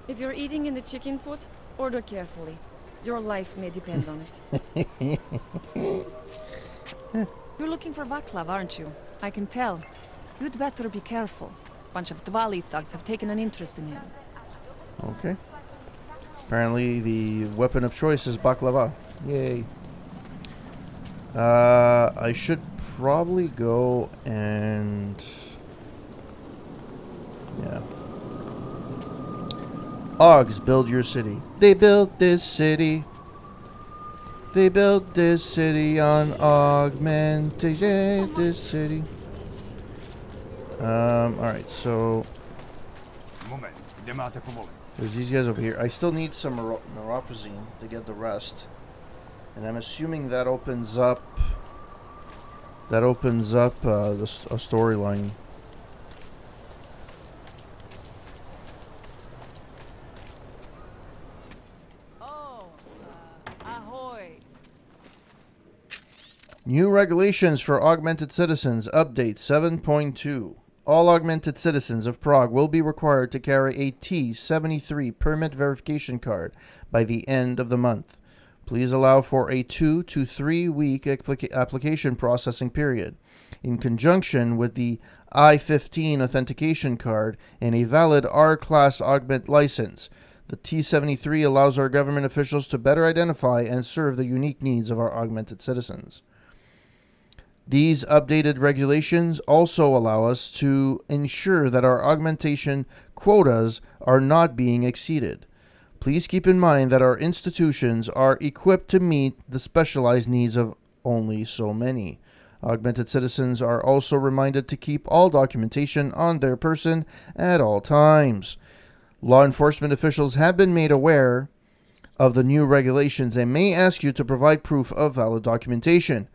If you're eating in the chicken foot, order carefully. Your life may depend on it. You're looking for Vaclav, aren't you? I can tell. You'd better be careful. Bunch of Dvali thugs have taken an interest in him. Okay. Apparently the weapon of choice is baklava. Yay. I should probably go and... yeah. Ogs, build your city. They built this city. They built this city on augmentation. This city. Alright, so... there's these guys over here. I still need some neuroprazine to get the rest. And I'm assuming that opens up... a storyline. Ahoy! New regulations for augmented citizens. Update 7.2. All augmented citizens of Prague will be required to carry a T73 permit verification card by the end of the month. Please allow for a 2 to 3 week application processing period. In conjunction with the I-15 authentication card and a valid R-Class augment license, The T-73 allows our government officials to better identify and serve the unique needs of our augmented citizens. These updated regulations also allow us to ensure that our augmentation quotas are not being exceeded. Please keep in mind that our institutions are equipped to meet the specialized needs of only so many. Augmented citizens are also reminded to keep all documentation on their person at all times. Law enforcement officials have been made aware of the new regulations and may ask you to provide proof of valid documentation.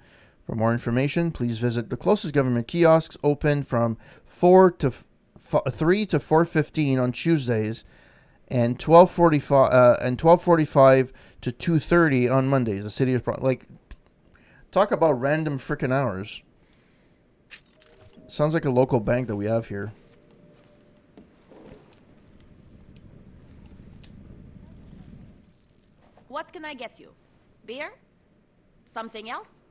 For more information, please visit the closest government kiosks open from 3 to 4:15 on Tuesdays and 12:45 to 2:30 on Mondays. The city is talk about random freaking hours. Sounds like a local bank that we have here. What can I get you? Beer? Something else?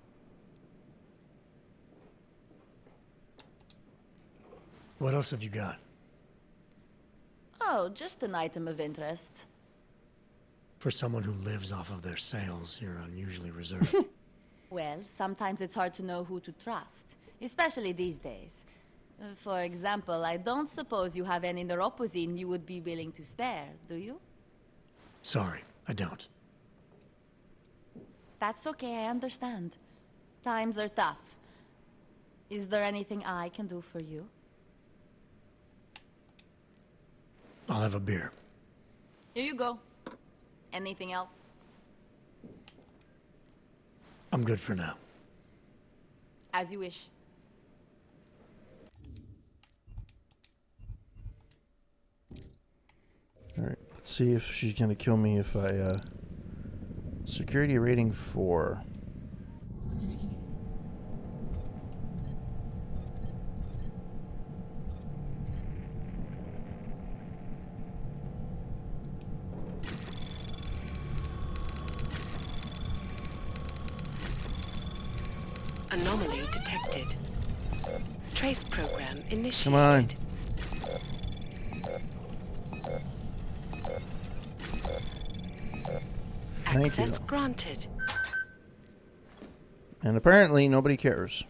What else have you got? Oh, just an item of interest. For someone who lives off of their sales, you're unusually reserved. Well, sometimes it's hard to know who to trust, especially these days. For example, I don't suppose you have any neuropozyne you would be willing to spare, do you? Sorry, I don't. That's okay, I understand. Times are tough. Is there anything I can do for you? I'll have a beer. Here you go. Anything else? I'm good for now. As you wish. Alright, let's see if she's going to kill me if I, security rating 4. Anomaly detected. Trace program initiated. Come on. Thank Access you. granted. And apparently nobody cares.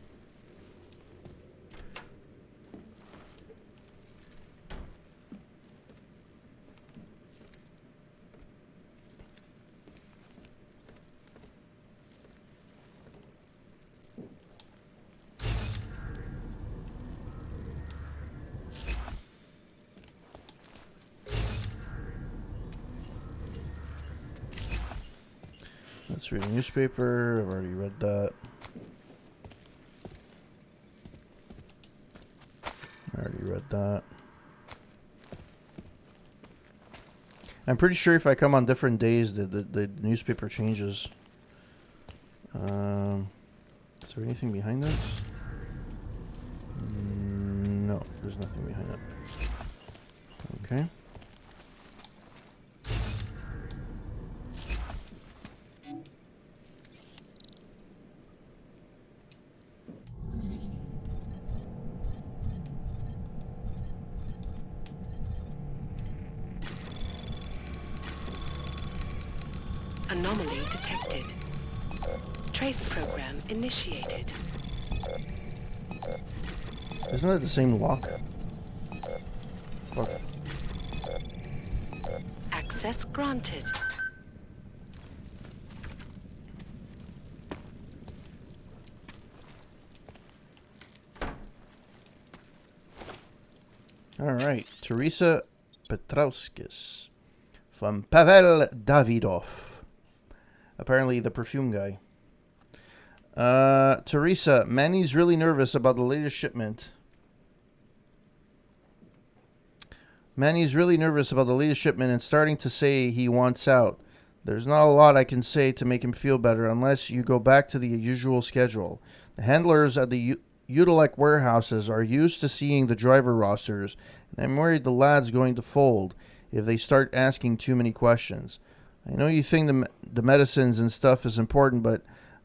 Let's read a newspaper. I've already read that. I already read that. I'm pretty sure if I come on different days, the newspaper changes. Is there anything behind this? No, there's nothing behind it. Okay. Anomaly detected. Trace program initiated. Isn't it the same lock? Fuck. Access granted. Alright, Teresa Petrauskis from Pavel Davidov. Apparently the perfume guy. Teresa, Manny's really nervous about the latest shipment. Manny's really nervous about the latest shipment and starting to say he wants out. There's not a lot I can say to make him feel better unless you go back to the usual schedule. The handlers at the Utilec warehouses are used to seeing the driver rosters, and I'm worried the lad's going to fold if they start asking too many questions. I know you think the medicines and stuff is important, but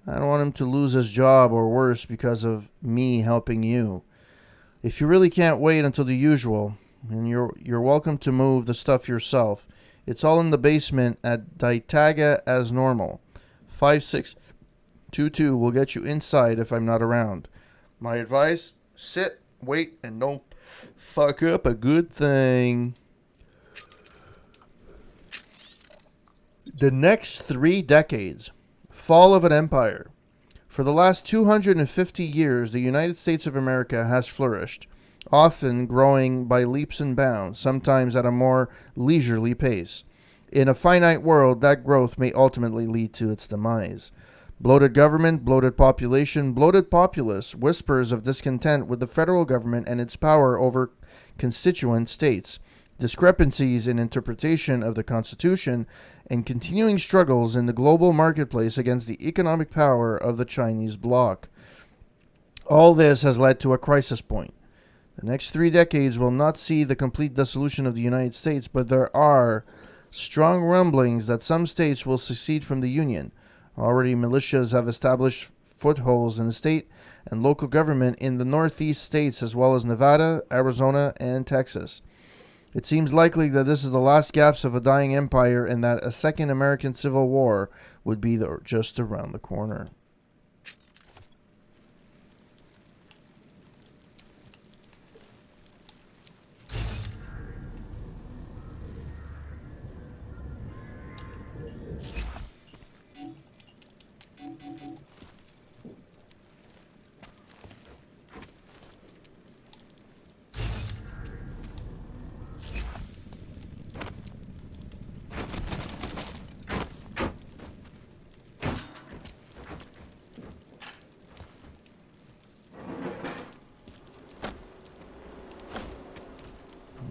I don't want him to lose his job or worse because of me helping you. If you really can't wait until the usual, and you're welcome to move the stuff yourself. It's all in the basement at Daitaga as normal. 5622 will get you inside if I'm not around. My advice, sit, wait, and don't fuck up a good thing. The next 3 decades. Fall of an empire. For the last 250 years, the United States of America has flourished, often growing by leaps and bounds, sometimes at a more leisurely pace. In a finite world, that growth may ultimately lead to its demise. Bloated government, bloated population, bloated populace, whispers of discontent with the federal government and its power over constituent states, discrepancies in interpretation of the Constitution, and continuing struggles in the global marketplace against the economic power of the Chinese bloc. All this has led to a crisis point. The next 3 decades will not see the complete dissolution of the United States, but there are strong rumblings that some states will secede from the Union. Already, militias have established footholds in the state and local government in the Northeast states, as well as Nevada, Arizona, and Texas. It seems likely that this is the last gasp of a dying empire and that a second American Civil War would be just around the corner.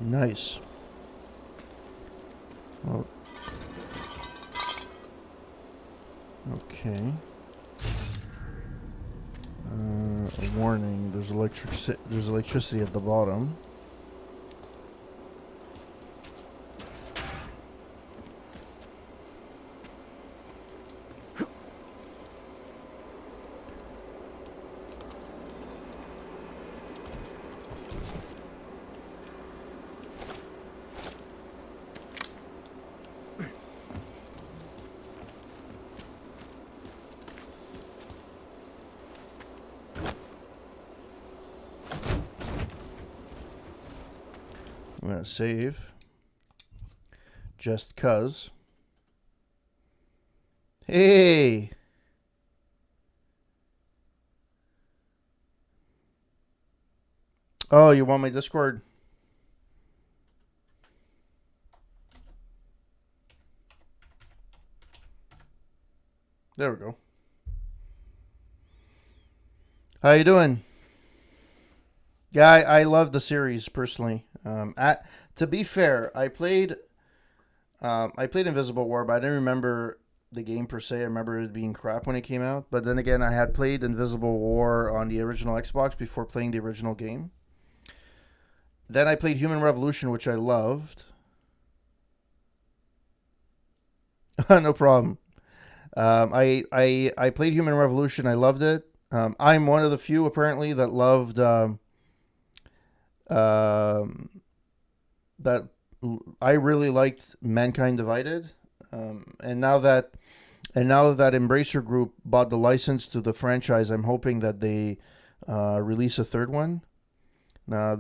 Nice. Oh. Okay. A warning. There's electricity at the bottom. I'm going to save. Just cuz. Hey! Oh, you want my Discord? There we go. How you doing? Yeah, I love the series personally. To be fair, I played Invisible War, but I didn't remember the game per se. I remember it being crap when it came out. But then again, I had played Invisible War on the original Xbox before playing the original game. Then I played Human Revolution, which I loved. No problem. I played Human Revolution. I loved it. I'm one of the few apparently that loved that I really liked Mankind Divided, and now that Embracer Group bought the license to the franchise, I'm hoping that they release a third one. Now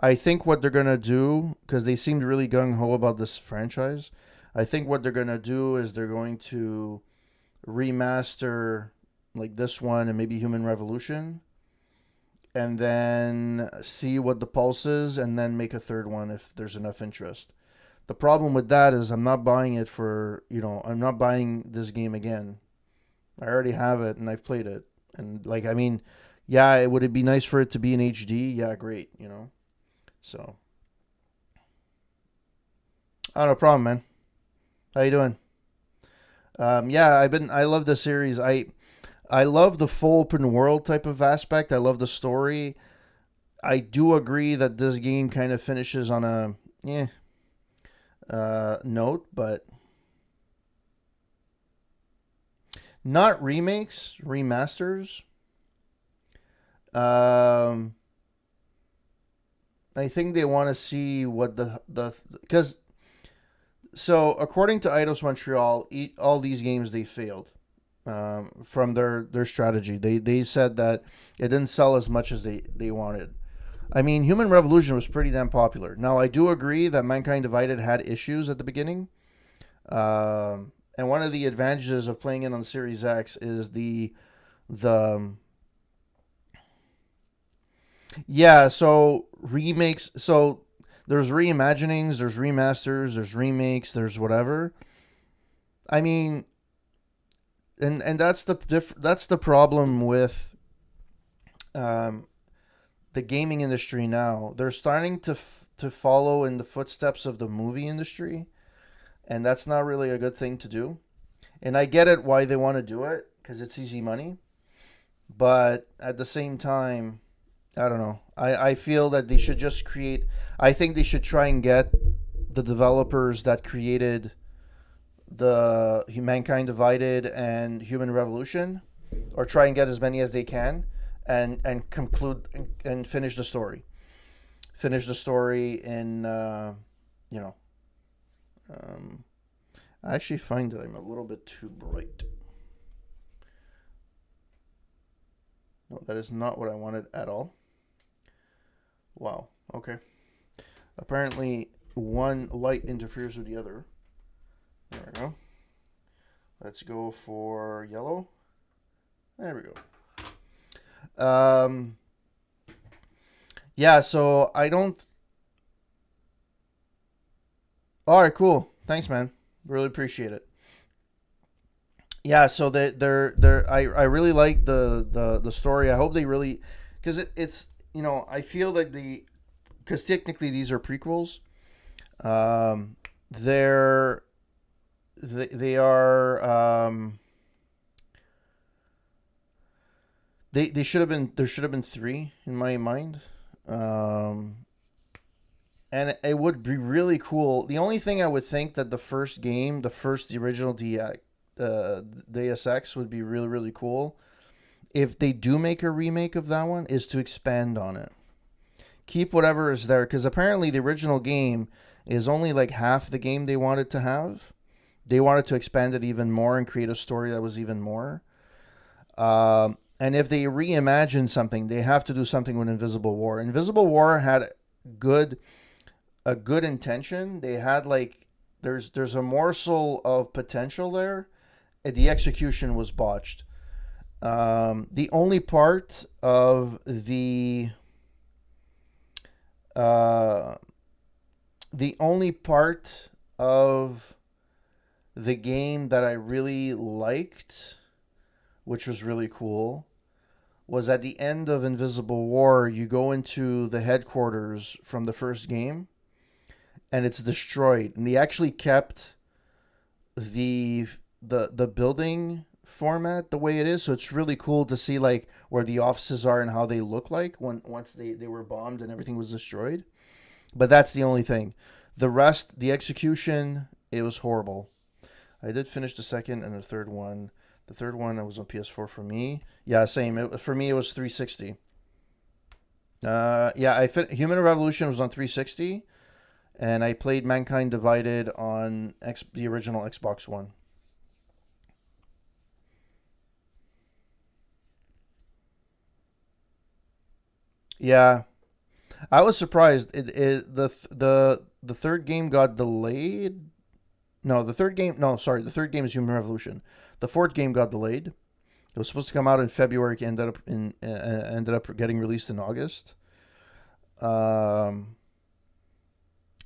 I think what they're gonna do, because they seemed really gung ho about this franchise, I think what they're gonna do is they're going to remaster like this one and maybe Human Revolution, and then see what the pulse is, and then make a third one if there's enough interest. The problem with that is I'm not buying it for, I'm not buying this game again. I already have it and I've played it. And yeah, would it be nice for it to be in HD? Yeah, great, So, oh, no problem, man. How you doing? Yeah, I love the series. I love the full open world type of aspect. I love the story. I do agree that this game kind of finishes on a note, but not remakes, remasters. I think they want to see what the because So according to Eidos Montreal, all these games they failed from their strategy. They said that it didn't sell as much as they wanted. I mean, Human Revolution was pretty damn popular. Now I do agree that Mankind Divided had issues at the beginning, and one of the advantages of playing it on the Series X is the yeah. So remakes. So there's reimaginings, there's remasters, there's remakes, there's whatever. I mean, and that's the problem with um, the gaming industry now. They're starting to follow in the footsteps of the movie industry, and that's not really a good thing to do. And I get it why they want to do it because it's easy money, but at the same time, I don't know. I feel that they should just create. I think they should try and get the developers that created the Mankind Divided and Human Revolution, or try and get as many as they can, and conclude and finish the story. Finish the story in you know. I actually find that I'm a little bit too bright. No, that is not what I wanted at all. Wow. Okay. Apparently, one light interferes with the other. There we go. Let's go for yellow. There we go. Yeah, so I don't... Alright, cool. Thanks, man. Really appreciate it. Yeah, so I really like the story. I hope they really... Because it's... You know, I feel like because technically these are prequels. They're they are they should have been there should have been three in my mind. And it would be really cool. The only thing I would think that the original Deus Ex would be really, really cool if they do make a remake of that one, is to expand on it. Keep whatever is there, because apparently the original game is only like half the game they wanted to have. They wanted to expand it even more and create a story that was even more. And if they reimagine something, they have to do something with Invisible War. Invisible War had a good intention. They had like there's a morsel of potential there. The execution was botched. The only part of the only part of the game that I really liked, which was really cool, was at the end of Invisible War, you go into the headquarters from the first game, and it's destroyed. And they actually kept the building format the way it is, so it's really cool to see like where the offices are and how they look like once they were bombed and everything was destroyed. But that's the only thing. The rest, the execution, it was horrible. I did finish the second and the third one. The third one, it was on PS4 for me. Yeah, same. For me, it was 360. Yeah, Human Revolution was on 360, and I played Mankind Divided on the original Xbox One. Yeah, I was surprised. The third game got delayed. No, the third game. No, sorry, the third game is Human Revolution. The fourth game got delayed. It was supposed to come out in February. Ended up getting released in August. Yeah,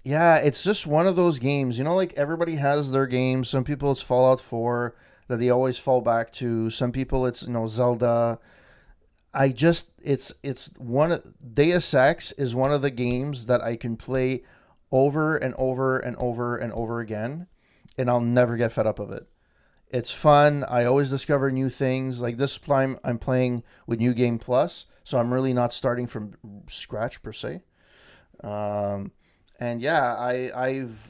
it's just one of those games. You know, like everybody has their games. Some people it's Fallout 4 that they always fall back to. Some people it's Zelda. It's one of Deus Ex is one of the games that I can play over and over and over and over again, and I'll never get fed up of it. It's fun. I always discover new things. Like this time, I'm playing with New Game Plus, so I'm really not starting from scratch per se. And yeah,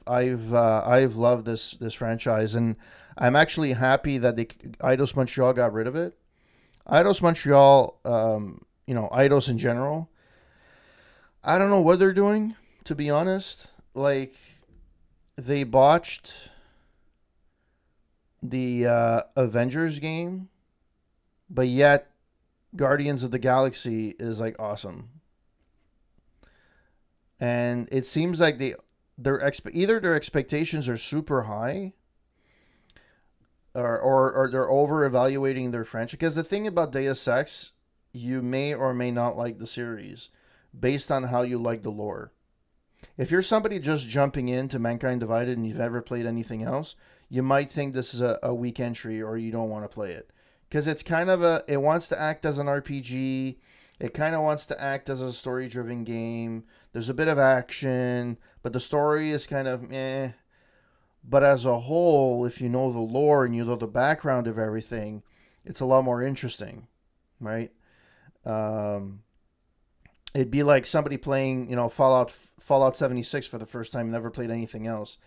I've loved this franchise, and I'm actually happy that Eidos Montreal got rid of it. Eidos Montreal, Eidos in general, I don't know what they're doing, to be honest. Like, they botched the Avengers game, but yet Guardians of the Galaxy is like awesome. And it seems like either their expectations are super high, or they're over evaluating their franchise. Because the thing about Deus Ex, you may or may not like the series based on how you like the lore. If you're somebody just jumping into Mankind Divided and you've never played anything else, you might think this is a weak entry or you don't want to play it. Because it's kind of it wants to act as an RPG. It kind of wants to act as a story-driven game. There's a bit of action, but the story is kind of eh. But as a whole, if you know the lore and you know the background of everything, it's a lot more interesting, right? It'd be like somebody playing, Fallout 76 for the first time, never played anything else.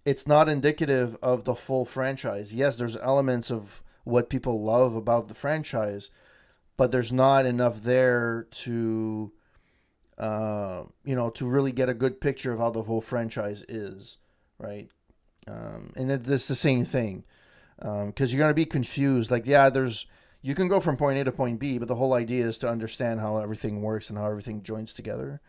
It's not indicative of the full franchise. Yes, there's elements of what people love about the franchise, but there's not enough there to, to really get a good picture of how the whole franchise is, right? And it's the same thing, because you're going to be confused. Like, yeah, you can go from point A to point B, but the whole idea is to understand how everything works and how everything joins together.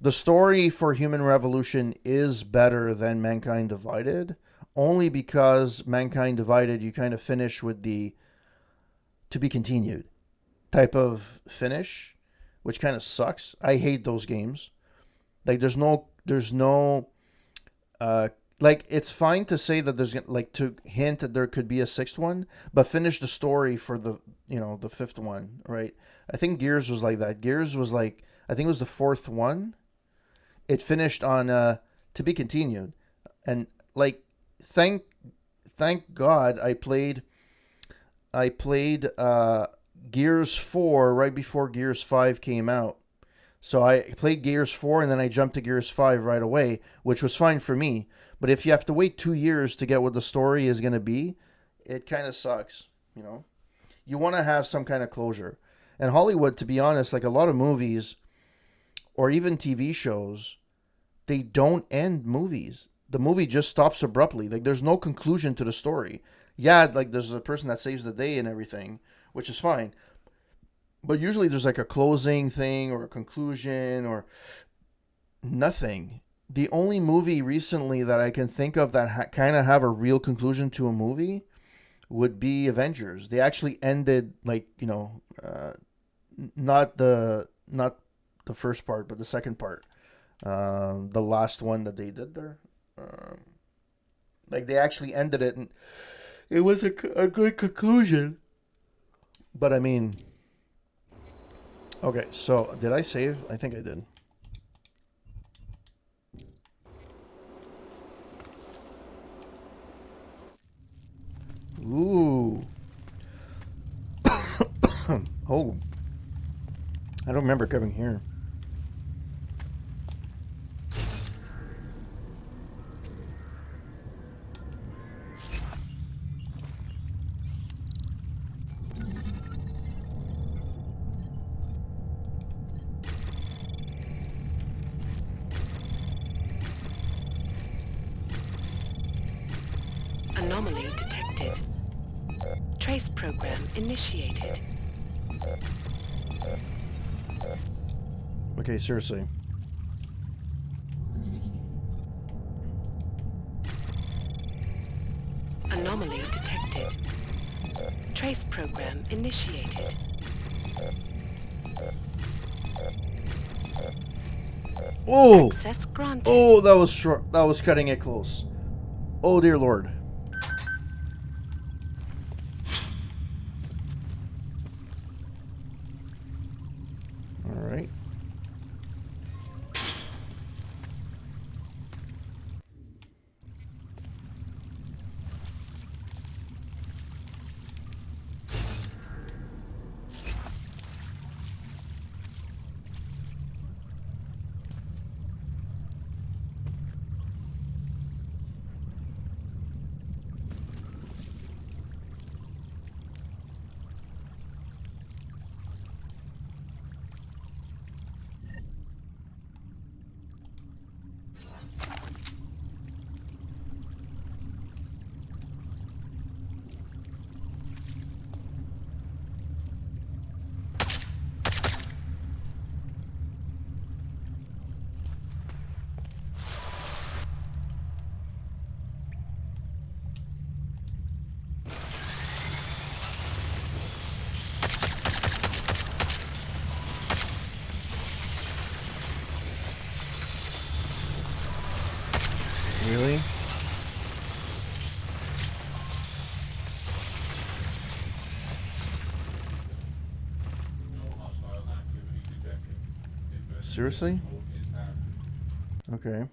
The story for Human Revolution is better than Mankind Divided, only because Mankind Divided, you kind of finish with the to be continued type of finish, which kind of sucks. I hate those games. Like, there's no, like, it's fine to say that there's, like, to hint that there could be a sixth one, but finish the story for the fifth one, right? I think Gears was like that. Gears was like, I think it was the fourth one. It finished on to be continued. And, like, thank God I played Gears 4 right before Gears 5 came out. So I played Gears 4 and then I jumped to Gears 5 right away, which was fine for me. But if you have to wait 2 years to get what the story is going to be, it kind of sucks, You want to have some kind of closure. And Hollywood, to be honest, like a lot of movies or even TV shows, they don't end movies. The movie just stops abruptly. Like, there's no conclusion to the story. Yeah, like, there's a person that saves the day and everything, which is fine. But usually there's like a closing thing or a conclusion or nothing. The only movie recently that I can think of that kind of have a real conclusion to a movie would be Avengers. They actually ended, like, not the first part, but the second part. The last one that they did there. Like, they actually ended it, and it was a good conclusion. But I mean, okay, so did I save? I think I did. Ooh. Oh. I don't remember coming here. Anomaly detected. Trace program initiated. Okay, seriously. Anomaly detected. Trace program initiated. Oh! Access granted. Oh, that was short. That was cutting it close. Oh, dear Lord. All right. Really? Seriously? Okay.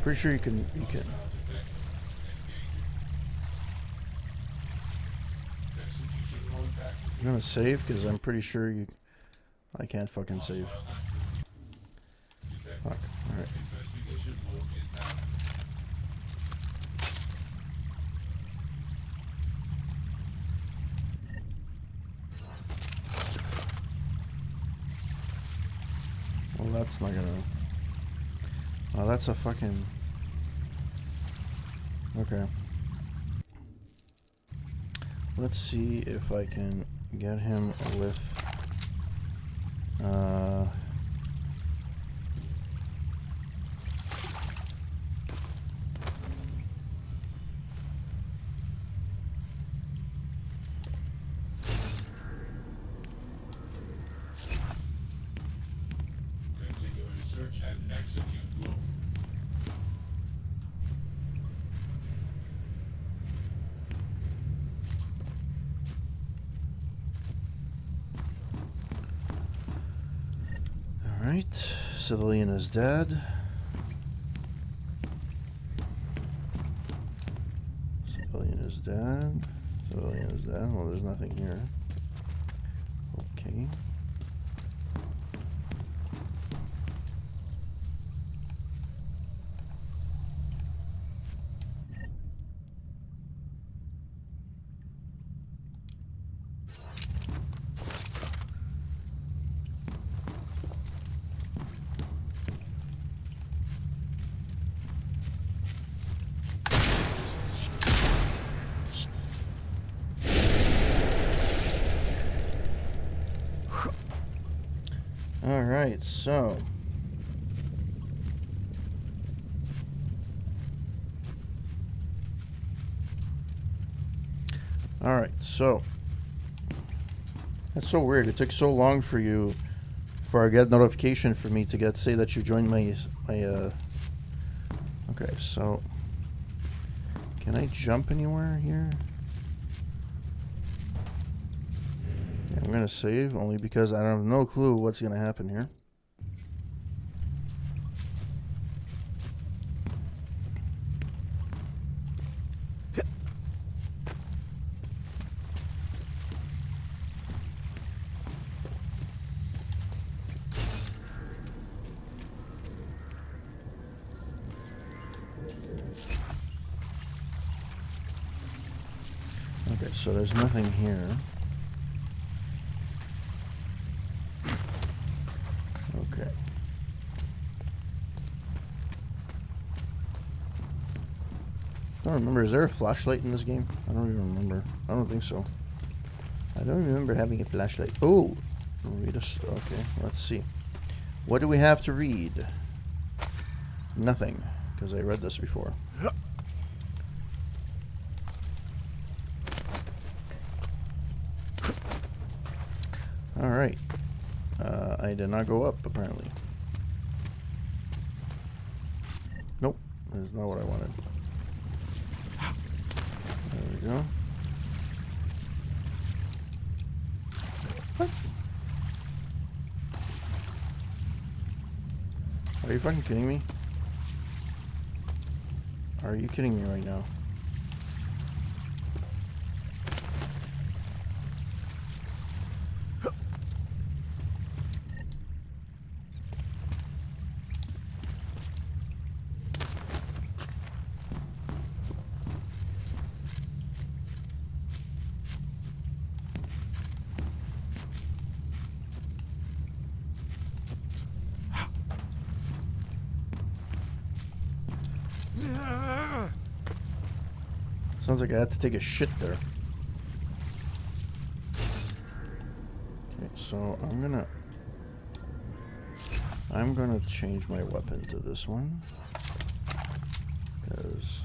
Pretty sure you can. I'm gonna save because I'm pretty sure you. I can't fucking save. Fuck. All right. Well, that's not gonna. Oh, that's a fucking. Okay. Let's see if I can get him with. Alright, civilian is dead. Civilian is dead. Civilian is dead. Well, there's nothing here. Okay. Alright, so. Alright, so. That's so weird. It took so long for you, for I get notification for me to say that you joined my. Okay, so. Can I jump anywhere here? Yeah, I'm gonna save only because I have no clue what's gonna happen here. Okay, so there's nothing here. Okay. I don't remember. Is there a flashlight in this game? I don't even remember. I don't think so. I don't remember having a flashlight. Oh! Read us. Okay, let's see. What do we have to read? Nothing, because I read this before. Alright. I did not go up, apparently. Nope. That's not what I wanted. There we go. What? Are you fucking kidding me? Are you kidding me right now? Sounds like I had to take a shit there. Okay, so I'm gonna change my weapon to this one. Because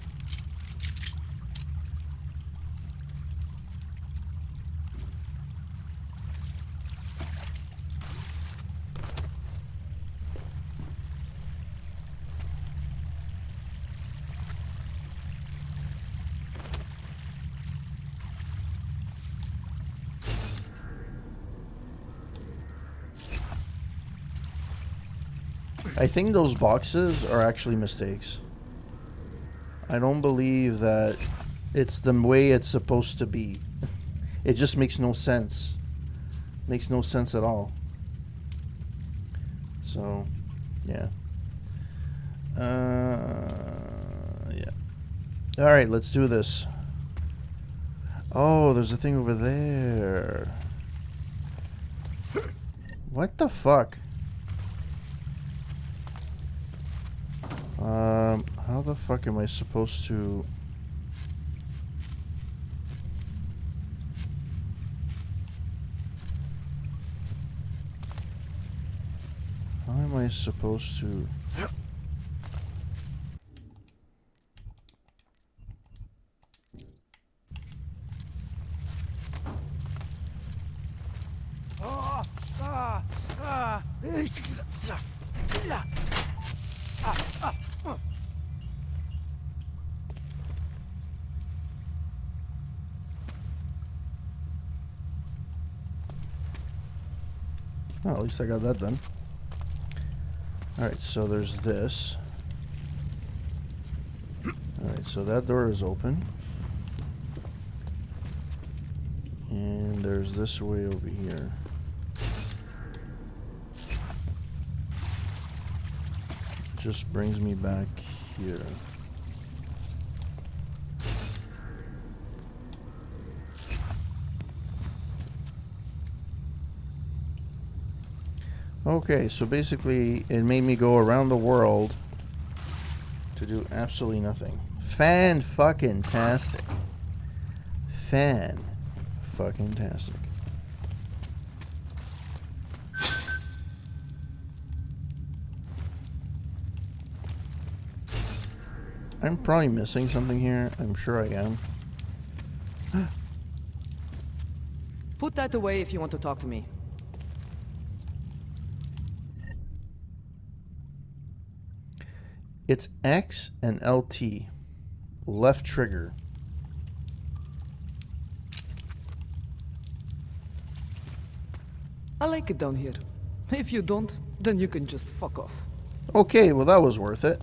I think those boxes are actually mistakes. I don't believe that it's the way it's supposed to be. It just makes no sense. Makes no sense at all. So, yeah. Yeah. Alright, let's do this. Oh, there's a thing over there. What the fuck? How the fuck am I supposed to... How am I supposed to... Oh, at least I got that done. Alright, so there's this. Alright, so that door is open. And there's this way over here. Just brings me back here. Okay, so basically it made me go around the world to do absolutely nothing. Fan-fucking-tastic. Fan-fucking-tastic. I'm probably missing something here. I'm sure I am. Put that away if you want to talk to me. It's X and LT. Left trigger. I like it down here. If you don't, then you can just fuck off. Okay, well that was worth it.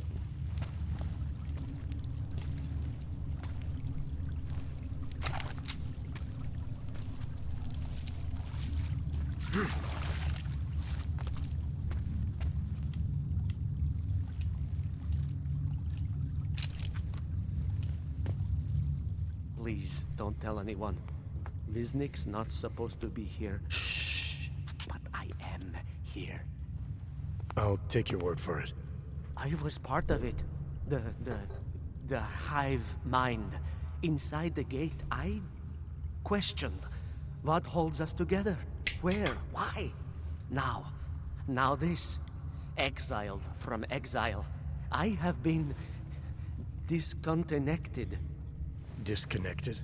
Please, don't tell anyone. Viznik's not supposed to be here. Shh. But I am here. I'll take your word for it. I was part of it. The hive mind. Inside the gate, I questioned what holds us together. Where? Why? Now this. Exiled from exile. I have been disconnected. Disconnected?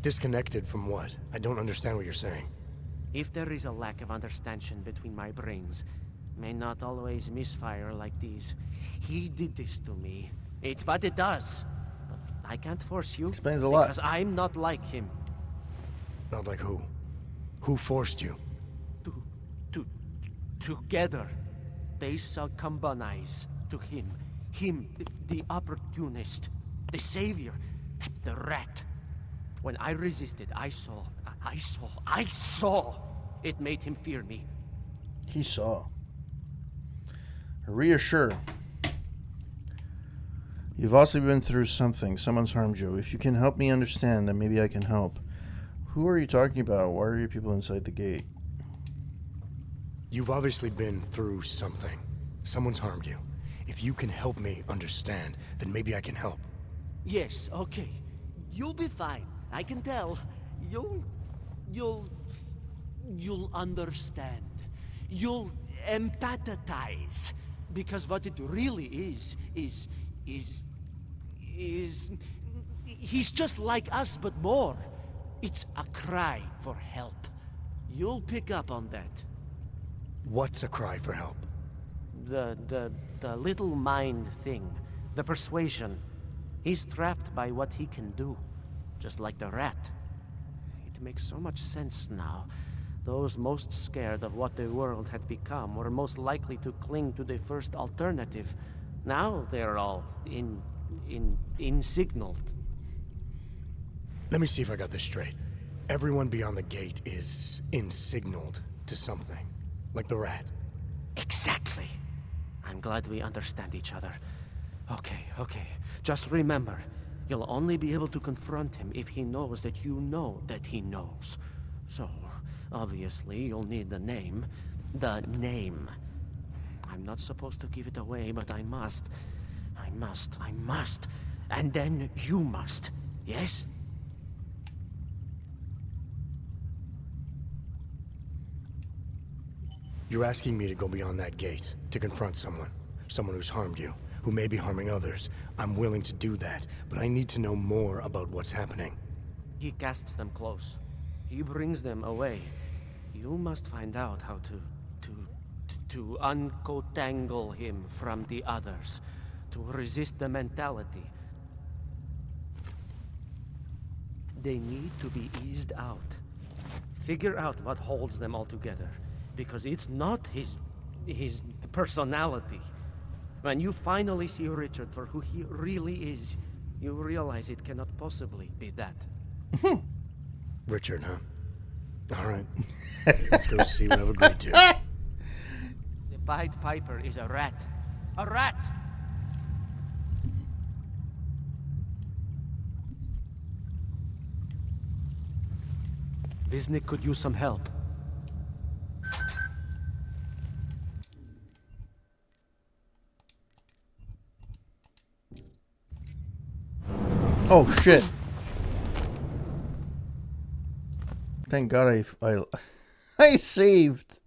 Disconnected from what? I don't understand what you're saying. If there is a lack of understanding between my brains, may not always misfire like these. He did this to me. It's what it does. But I can't force you. Explains a lot. Because I'm not like him. Not like who? Who forced you? Together, they succumbanize to him. Him, the opportunist, the savior, the rat. When I resisted, I saw. It made him fear me. He saw. Reassure. You've also been through something. Someone's harmed you. If you can help me understand, then maybe I can help. Who are you talking about? Why are you people inside the gate? You've obviously been through something. Someone's harmed you. If you can help me understand, then maybe I can help. Yes, okay. You'll be fine. I can tell. You'll understand. You'll empathize. Because what it really is he's just like us, but more. It's a cry for help. You'll pick up on that. What's a cry for help? The little mind thing. The persuasion. He's trapped by what he can do. Just like the rat. It makes so much sense now. Those most scared of what the world had become were most likely to cling to the first alternative. Now they're all insignaled. Let me see if I got this straight. Everyone beyond the gate is insignaled to something. Like the rat. Exactly. I'm glad we understand each other. Okay. Just remember, you'll only be able to confront him if he knows that you know that he knows. So, obviously, you'll need the name. The name. I'm not supposed to give it away, but I must. And then you must. Yes? You're asking me to go beyond that gate, to confront someone who's harmed you, who may be harming others. I'm willing to do that, but I need to know more about what's happening. He casts them close. He brings them away. You must find out how to uncotangle him from the others, to resist the mentality. They need to be eased out. Figure out what holds them all together. Because it's not his personality. When you finally see Richard for who he really is, you realize it cannot possibly be that. Richard, huh? All right. Let's go see what I've agreed to. The Pied Piper is a rat. A rat! Visnik could use some help. Oh shit! Thank God I saved.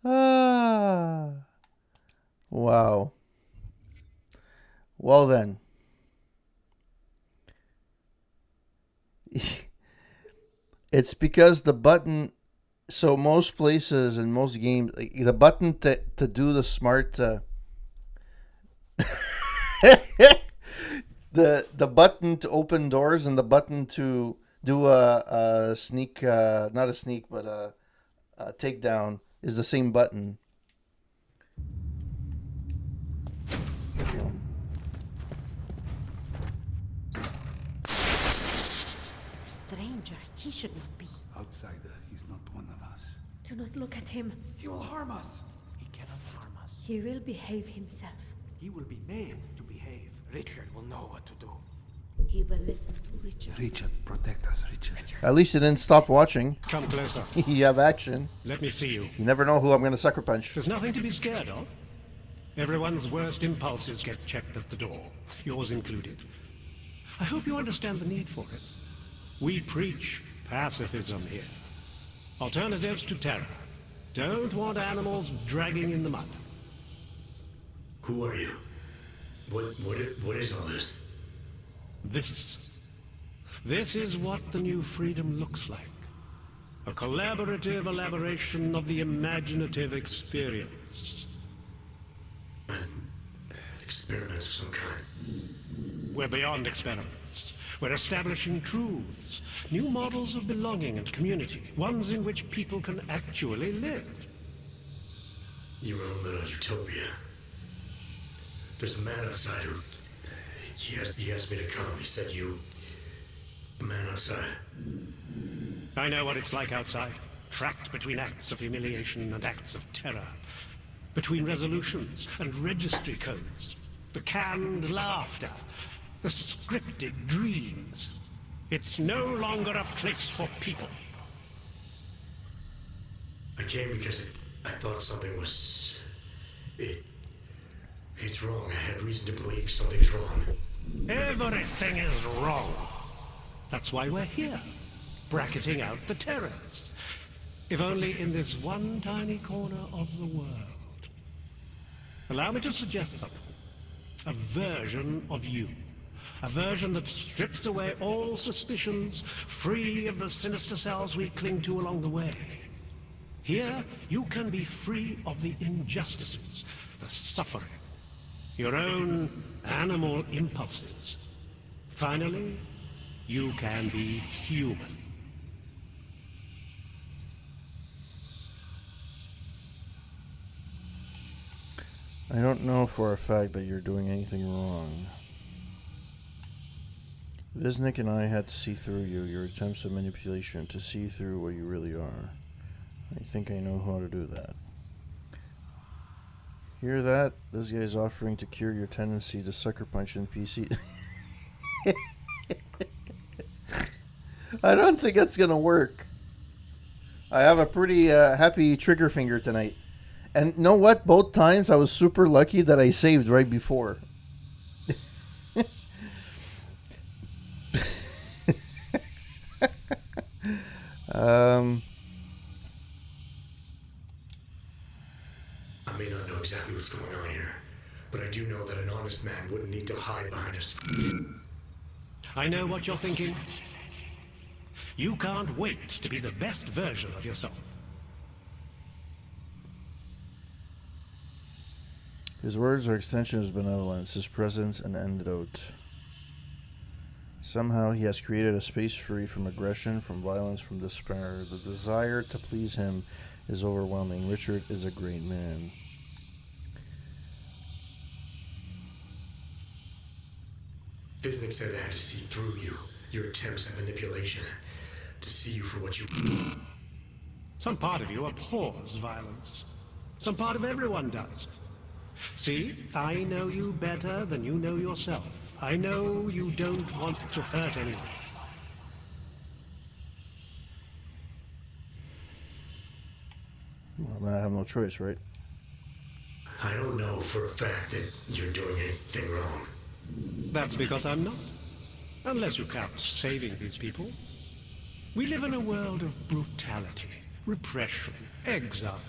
Ah. Wow. Well then. It's because the button. So most places in most games, like, the button to do the smart. The button to open doors and the button to do a sneak, not a sneak, but a takedown is the same button. Stranger, he should not be. Outsider, he's not one of us. Do not look at him. He will harm us. He cannot harm us. He will behave himself. He will be made to behave. Richard will know what to do. He will listen to Richard. Richard, protect us, Richard. At least you didn't stop watching. Come closer. You have action. Let me see you. You never know who I'm going to sucker punch. There's nothing to be scared of. Everyone's worst impulses get checked at the door, yours included. I hope you understand the need for it. We preach pacifism here. Alternatives to terror. Don't want animals dragging in the mud. Who are you? What is all this? This is what the new freedom looks like. A collaborative elaboration of the imaginative experience. An experiment of some kind. We're beyond experiments. We're establishing truths, new models of belonging and community, ones in which people can actually live. Your own little utopia. There's a man outside who... He asked me to come. He said a man outside. I know what it's like outside. Trapped between acts of humiliation and acts of terror. Between resolutions and registry codes. The canned laughter. The scripted dreams. It's no longer a place for people. I came because I thought something was... It's wrong. I had reason to believe something's wrong. Everything is wrong. That's why we're here, bracketing out the terrorists. If only in this one tiny corner of the world. Allow me to suggest something. A version of you. A version that strips away all suspicions, free of the sinister cells we cling to along the way. Here, you can be free of the injustices, the suffering, your own animal impulses. Finally, you can be human. I don't know for a fact that you're doing anything wrong. Visnik and I had to see through you, your attempts at manipulation, to see through what you really are. I think I know how to do that. Hear that? This guy's offering to cure your tendency to sucker punch NPC. I don't think that's gonna work. I have a pretty happy trigger finger tonight. And you know what? Both times I was super lucky that I saved right before. I may not know exactly what's going on here, but I do know that an honest man wouldn't need to hide behind a screen. I know what you're thinking. You can't wait to be the best version of yourself. His words are extensions of benevolence, his presence an antidote. Somehow he has created a space free from aggression, from violence, from despair. The desire to please him is overwhelming. Richard is a great man. Visnik said I had to see through you, your attempts at manipulation, to see you for what you... Some part of you abhors violence. Some part of everyone does. See, I know you better than you know yourself. I know you don't want to hurt anyone. Well, I have no choice, right? I don't know for a fact that you're doing anything wrong. That's because I'm not. Unless you count saving these people. We live in a world of brutality, repression, exile.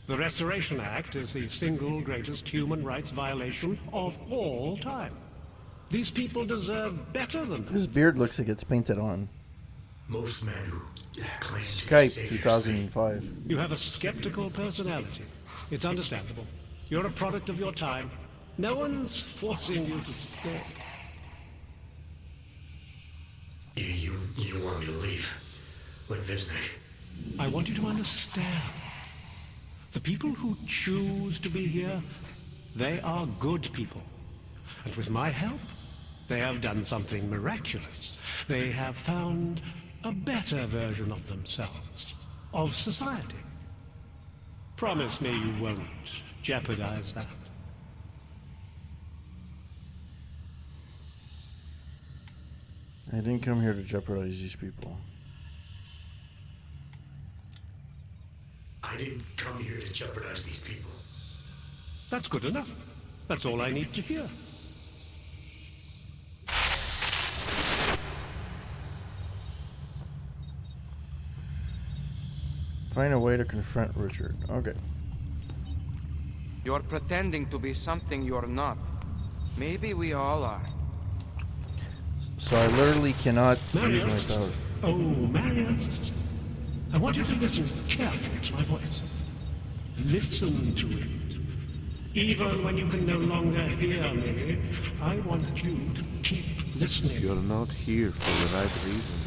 The Restoration Act is the single greatest human rights violation of all time. These people deserve better than that. His beard looks like it's painted on. Most men who claim Skype to be 2005. You have a skeptical personality. It's understandable. You're a product of your time. No one's forcing you to stay. You want me to leave? Like Visnik? I want you to understand. The people who choose to be here, they are good people. And with my help, they have done something miraculous. They have found a better version of themselves, of society. Promise me you won't jeopardize that. I didn't come here to jeopardize these people. I didn't come here to jeopardize these people. That's good enough. That's all I need to hear. Find a way to confront Richard. Okay. You're pretending to be something you're not. Maybe we all are. So I literally cannot use my Marius? power. Oh, Marius. I want you to listen carefully to my voice. Listen to it. Even when you can no longer hear me, I want you to keep listening. You're not here for the right reasons.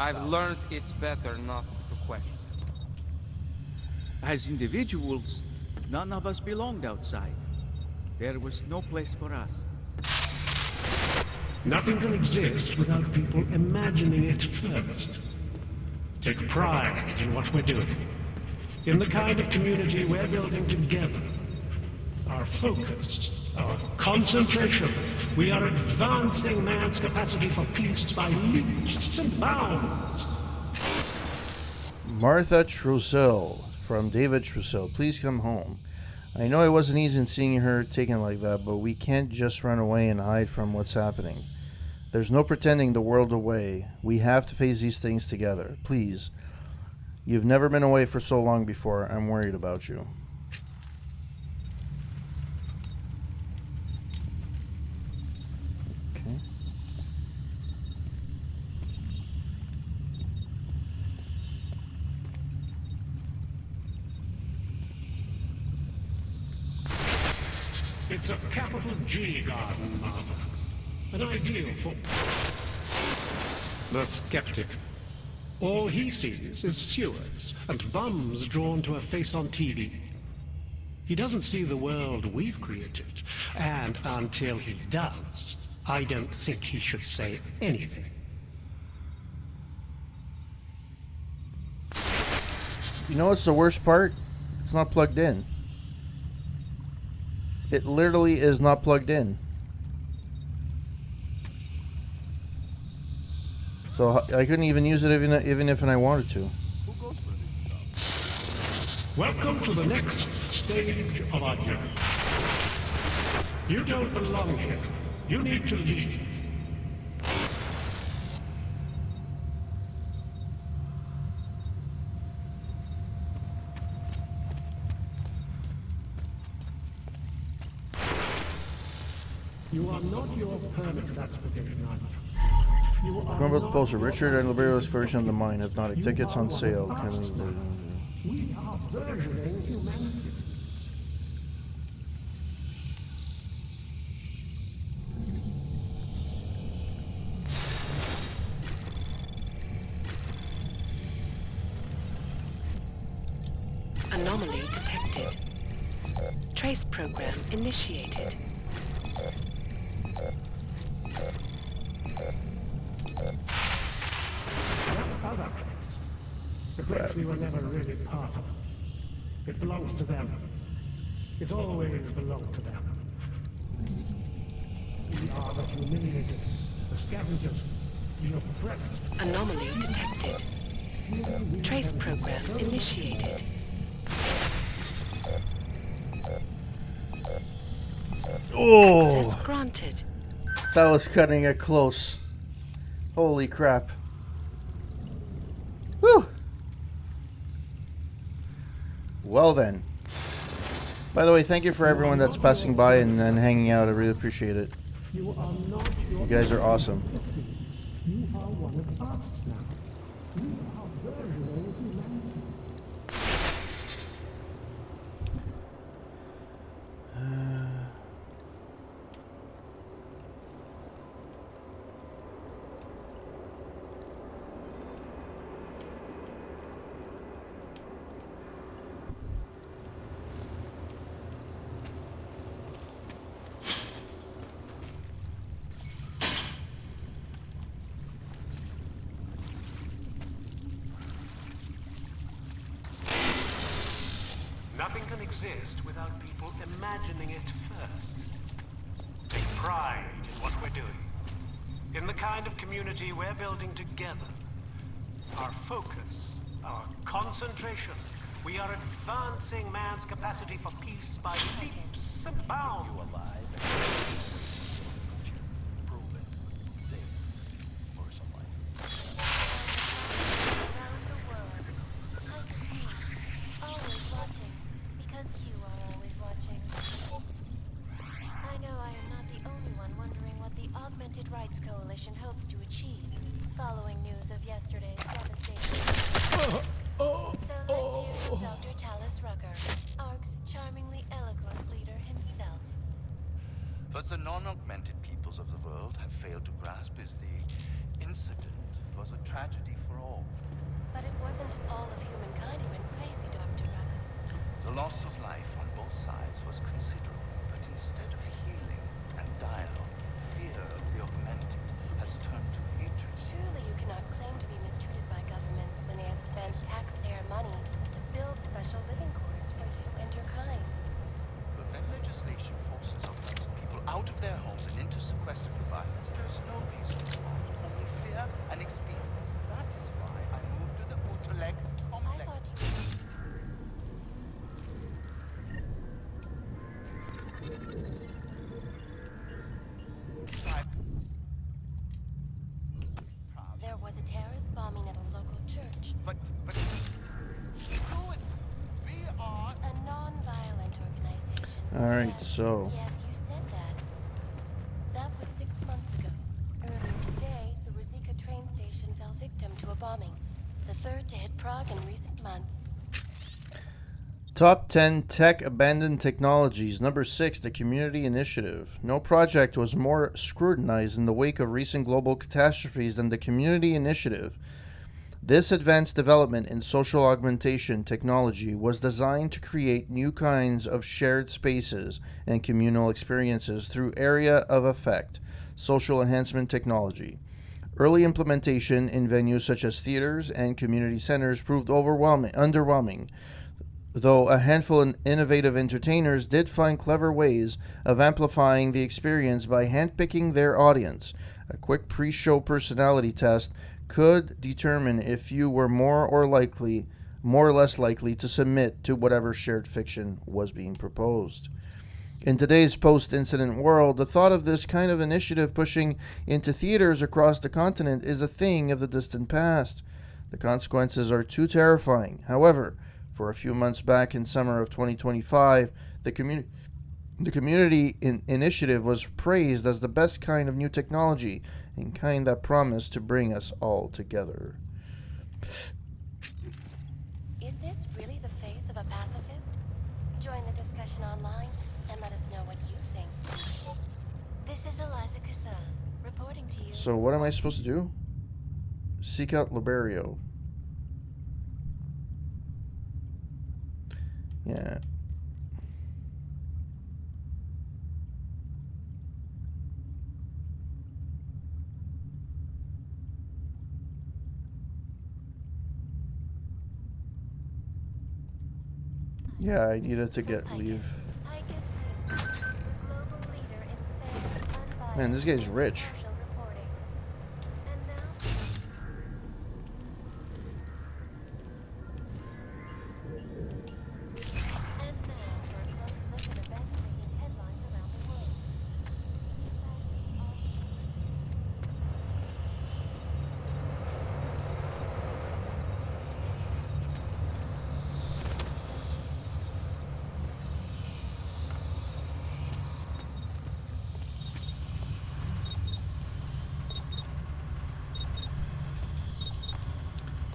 I've learned it's better not to question. As individuals, none of us belonged outside. There was no place for us. Nothing can exist without people imagining it first. Take pride in what we're doing, in the kind of community we're building together. Our focus, our concentration. We are advancing man's capacity for peace by leaps and bounds. Martha Trussell from David Trussell. Please come home. I know it wasn't easy in seeing her taken like that, but we can't just run away and hide from what's happening. There's no pretending the world away. We have to face these things together. Please. You've never been away for so long before. I'm worried about you. Okay. It's a capital G garden, Martha. An ideal for the skeptic. All he sees is sewers and bums drawn to a face on TV. He doesn't see the world we've created, and until he does, I don't think he should say anything. You know what's the worst part? It's not plugged in. It literally is not plugged in. So I couldn't even use it even if I wanted to. Welcome to the next stage of our journey. You don't belong here. You need to leave. You are not your permanent expedition, are you? Remember the poster. Richard and Liberal Inspiration of the Mind. Hypnotic. Tickets on sale. We are burgeoning humanity. Anomaly detected. Trace program initiated. Other place. The place we were never really part of. It belongs to them. It's always belonged to them. We are the humiliated, the scavengers, the oppressed. Anomaly detected. Trace program initiated. Oh! Access granted. That was cutting it close. Holy crap. Whew! Well then. By the way, thank you for everyone that's passing by and hanging out. I really appreciate it. You are not your You guys are awesome. You are one of us now. You are burgeoning humanity. Nothing can exist without people imagining it first. Take pride in what we're doing, in the kind of community we're building together. Our focus, our concentration. We are advancing man's capacity for peace by leaps and bounds. You alive? Proven. Safe. For some life. Around the world, like a king, always watching, because you are always watching. I know I am not the only one wondering what the Augmented Rights Coalition hopes to achieve, following news of yesterday's devastation. So let's hear from Dr. Tallis Rucker, ARC's charmingly eloquent leader himself. What the non-augmented peoples of the world have failed to grasp is the incident was a tragedy for all. But it wasn't all of humankind who went crazy, Dr. Rucker. The loss of life on both sides was considerable, but instead of healing and dialogue, fear of the augmented has turned to hatred. Surely you cannot claim to be mistreated by governments when they have spent taxpayer money to build special living quarters for you and your kind. But when legislation forces augmented people out of their homes and into sequestered environments, there's no reason for it, only fear and experience. That bombing at a local church. But we are a non-violent organization. Alright, Yes, so yes, you said that. That was 6 months ago. Earlier today, the Ruzicka train station fell victim to a bombing. The third to hit Prague in recent months. Top 10 Tech Abandoned Technologies. Number 6, the Community Initiative. No project was more scrutinized in the wake of recent global catastrophes than the Community Initiative. This advanced development in social augmentation technology was designed to create new kinds of shared spaces and communal experiences through area of effect, social enhancement technology. Early implementation in venues such as theaters and community centers proved underwhelming, though a handful of innovative entertainers did find clever ways of amplifying the experience by handpicking their audience. A quick pre-show personality test could determine if you were more or less likely to submit to whatever shared fiction was being proposed. In today's post-incident world, the thought of this kind of initiative pushing into theaters across the continent is a thing of the distant past. The consequences are too terrifying. However, for a few months back in summer of 2025, the community initiative was praised as the best kind of new technology and kind that promised to bring us all together. Is this really the face of a pacifist? Join the discussion online and let us know what you think. This is Eliza Cassan, reporting to you. So what am I supposed to do? Seek out Liberio. Yeah. Yeah, I needed to get leave. Man, this guy's rich.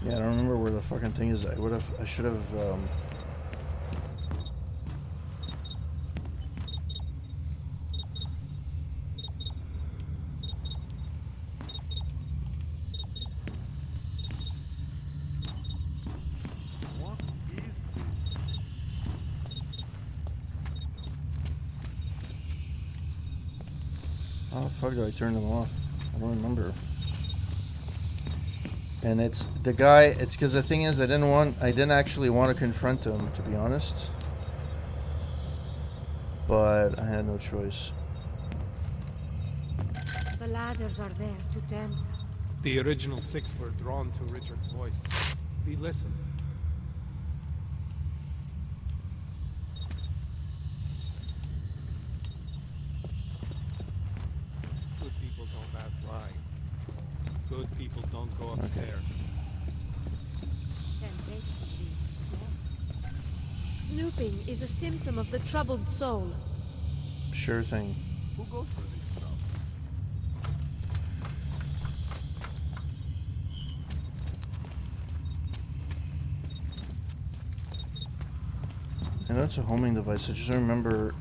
Yeah, I don't remember where the fucking thing is. I should have, how the fuck do I turn them off? I don't remember. And it's the guy. It's because the thing is, I didn't actually want to confront him, to be honest. But I had no choice. The ladders are there to tend. The original 6 were drawn to Richard's voice. We listened. Good people don't ask why. Good people don't go up there. Snooping is a symptom of the troubled soul. Sure thing. Who goes for these jobs? And that's a homing device. I just remember.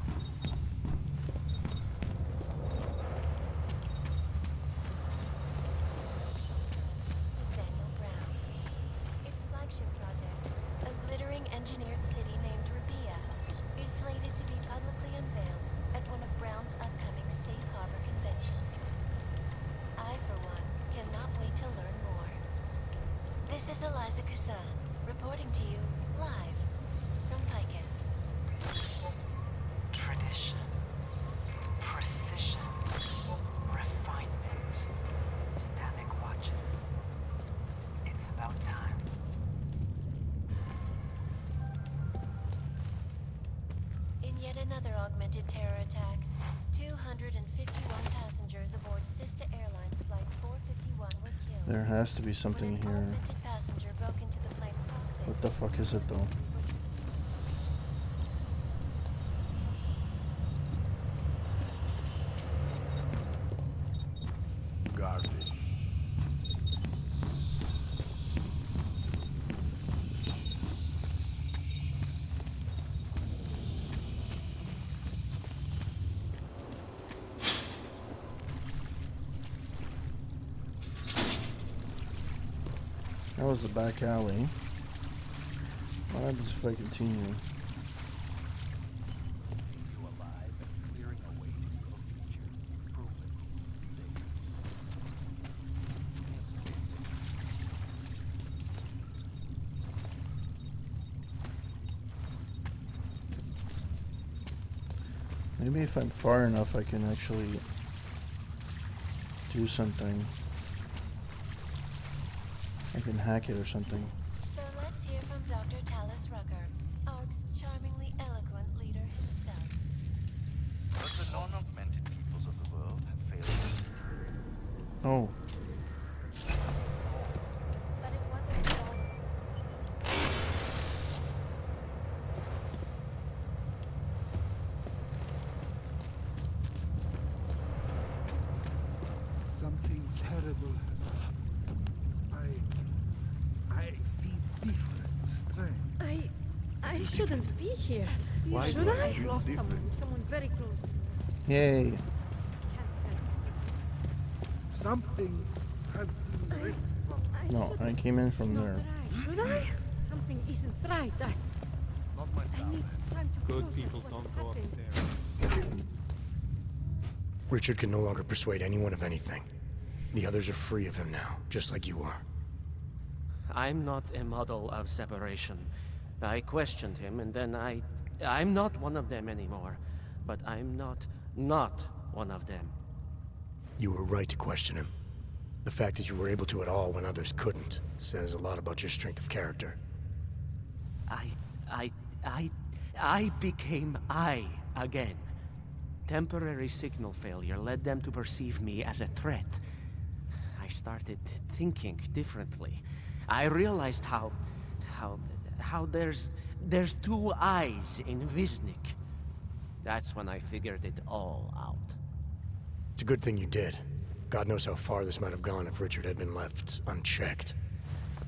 This is Eliza Cassan, reporting to you live from Picus. Tradition, precision, refinement. Static watches. It's about time. In yet another augmented terror attack, 251 passengers aboard Sista Airlines Flight 451 were killed. There has to be something here. Passenger broke into the plane's cockpit. What the fuck is it though? Garbage. That was the back alley. What happens if I continue? Maybe if I'm far enough, I can actually do something. I can hack it or something. So let's hear from Dr. Tallis Rucker, Ark's charmingly eloquent leader himself. But the non-augmented peoples of the world have failed. Oh. But it wasn't all. Something terrible has happened. I feel different, strange. I shouldn't be here. Why Should do I? I feel Lost different? someone very close to me. Yay. Something has been ripped from No, I came in from there. Should I? Something isn't right. Not my I need time to Good process people what's don't go up happened. there. Richard can no longer persuade anyone of anything. The others are free of him now, just like you are. I'm not a model of separation. I questioned him, and then I'm not one of them anymore. But I'm not one of them. You were right to question him. The fact that you were able to at all when others couldn't says a lot about your strength of character. I became I again. Temporary signal failure led them to perceive me as a threat. I started thinking differently. I realized how there's two eyes in Wisnik. That's when I figured it all out. It's a good thing you did. God knows how far this might have gone if Richard had been left unchecked.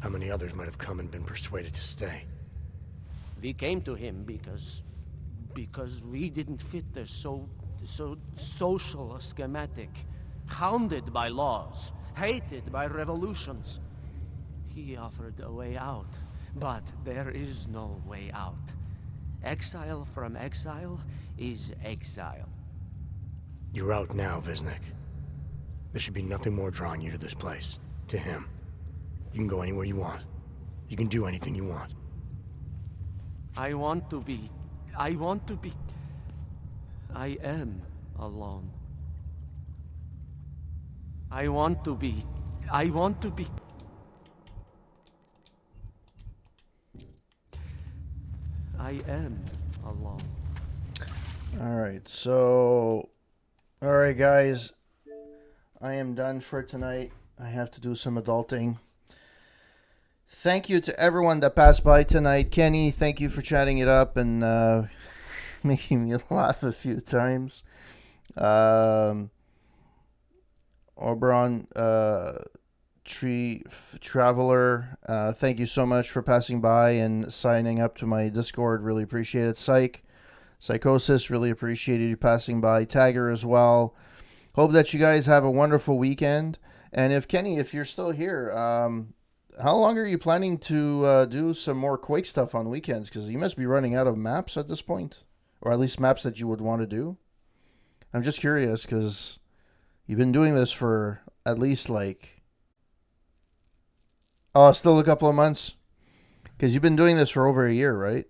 How many others might have come and been persuaded to stay. We came to him because we didn't fit the so social schematic, hounded by laws, hated by revolutions. He offered a way out, but there is no way out. Exile from exile is exile. You're out now, Wisnik. There should be nothing more drawing you to this place, to him. You can go anywhere you want. You can do anything you want. I am alone. I want to be. I am alone. Alright, so... Alright, guys. I am done for tonight. I have to do some adulting. Thank you to everyone that passed by tonight. Kenny, thank you for chatting it up and making me laugh a few times. Oberon, Traveler, thank you so much for passing by and signing up to my Discord. Really appreciate it. Psychosis, really appreciated you passing by. Tagger as well. Hope that you guys have a wonderful weekend. And if Kenny, if you're still here, how long are you planning to do some more Quake stuff on weekends? Because you must be running out of maps at this point. Or at least maps that you would want to do. I'm just curious because you've been doing this for at least still a couple of months. Because you've been doing this for over a year, right?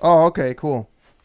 Oh, okay, cool.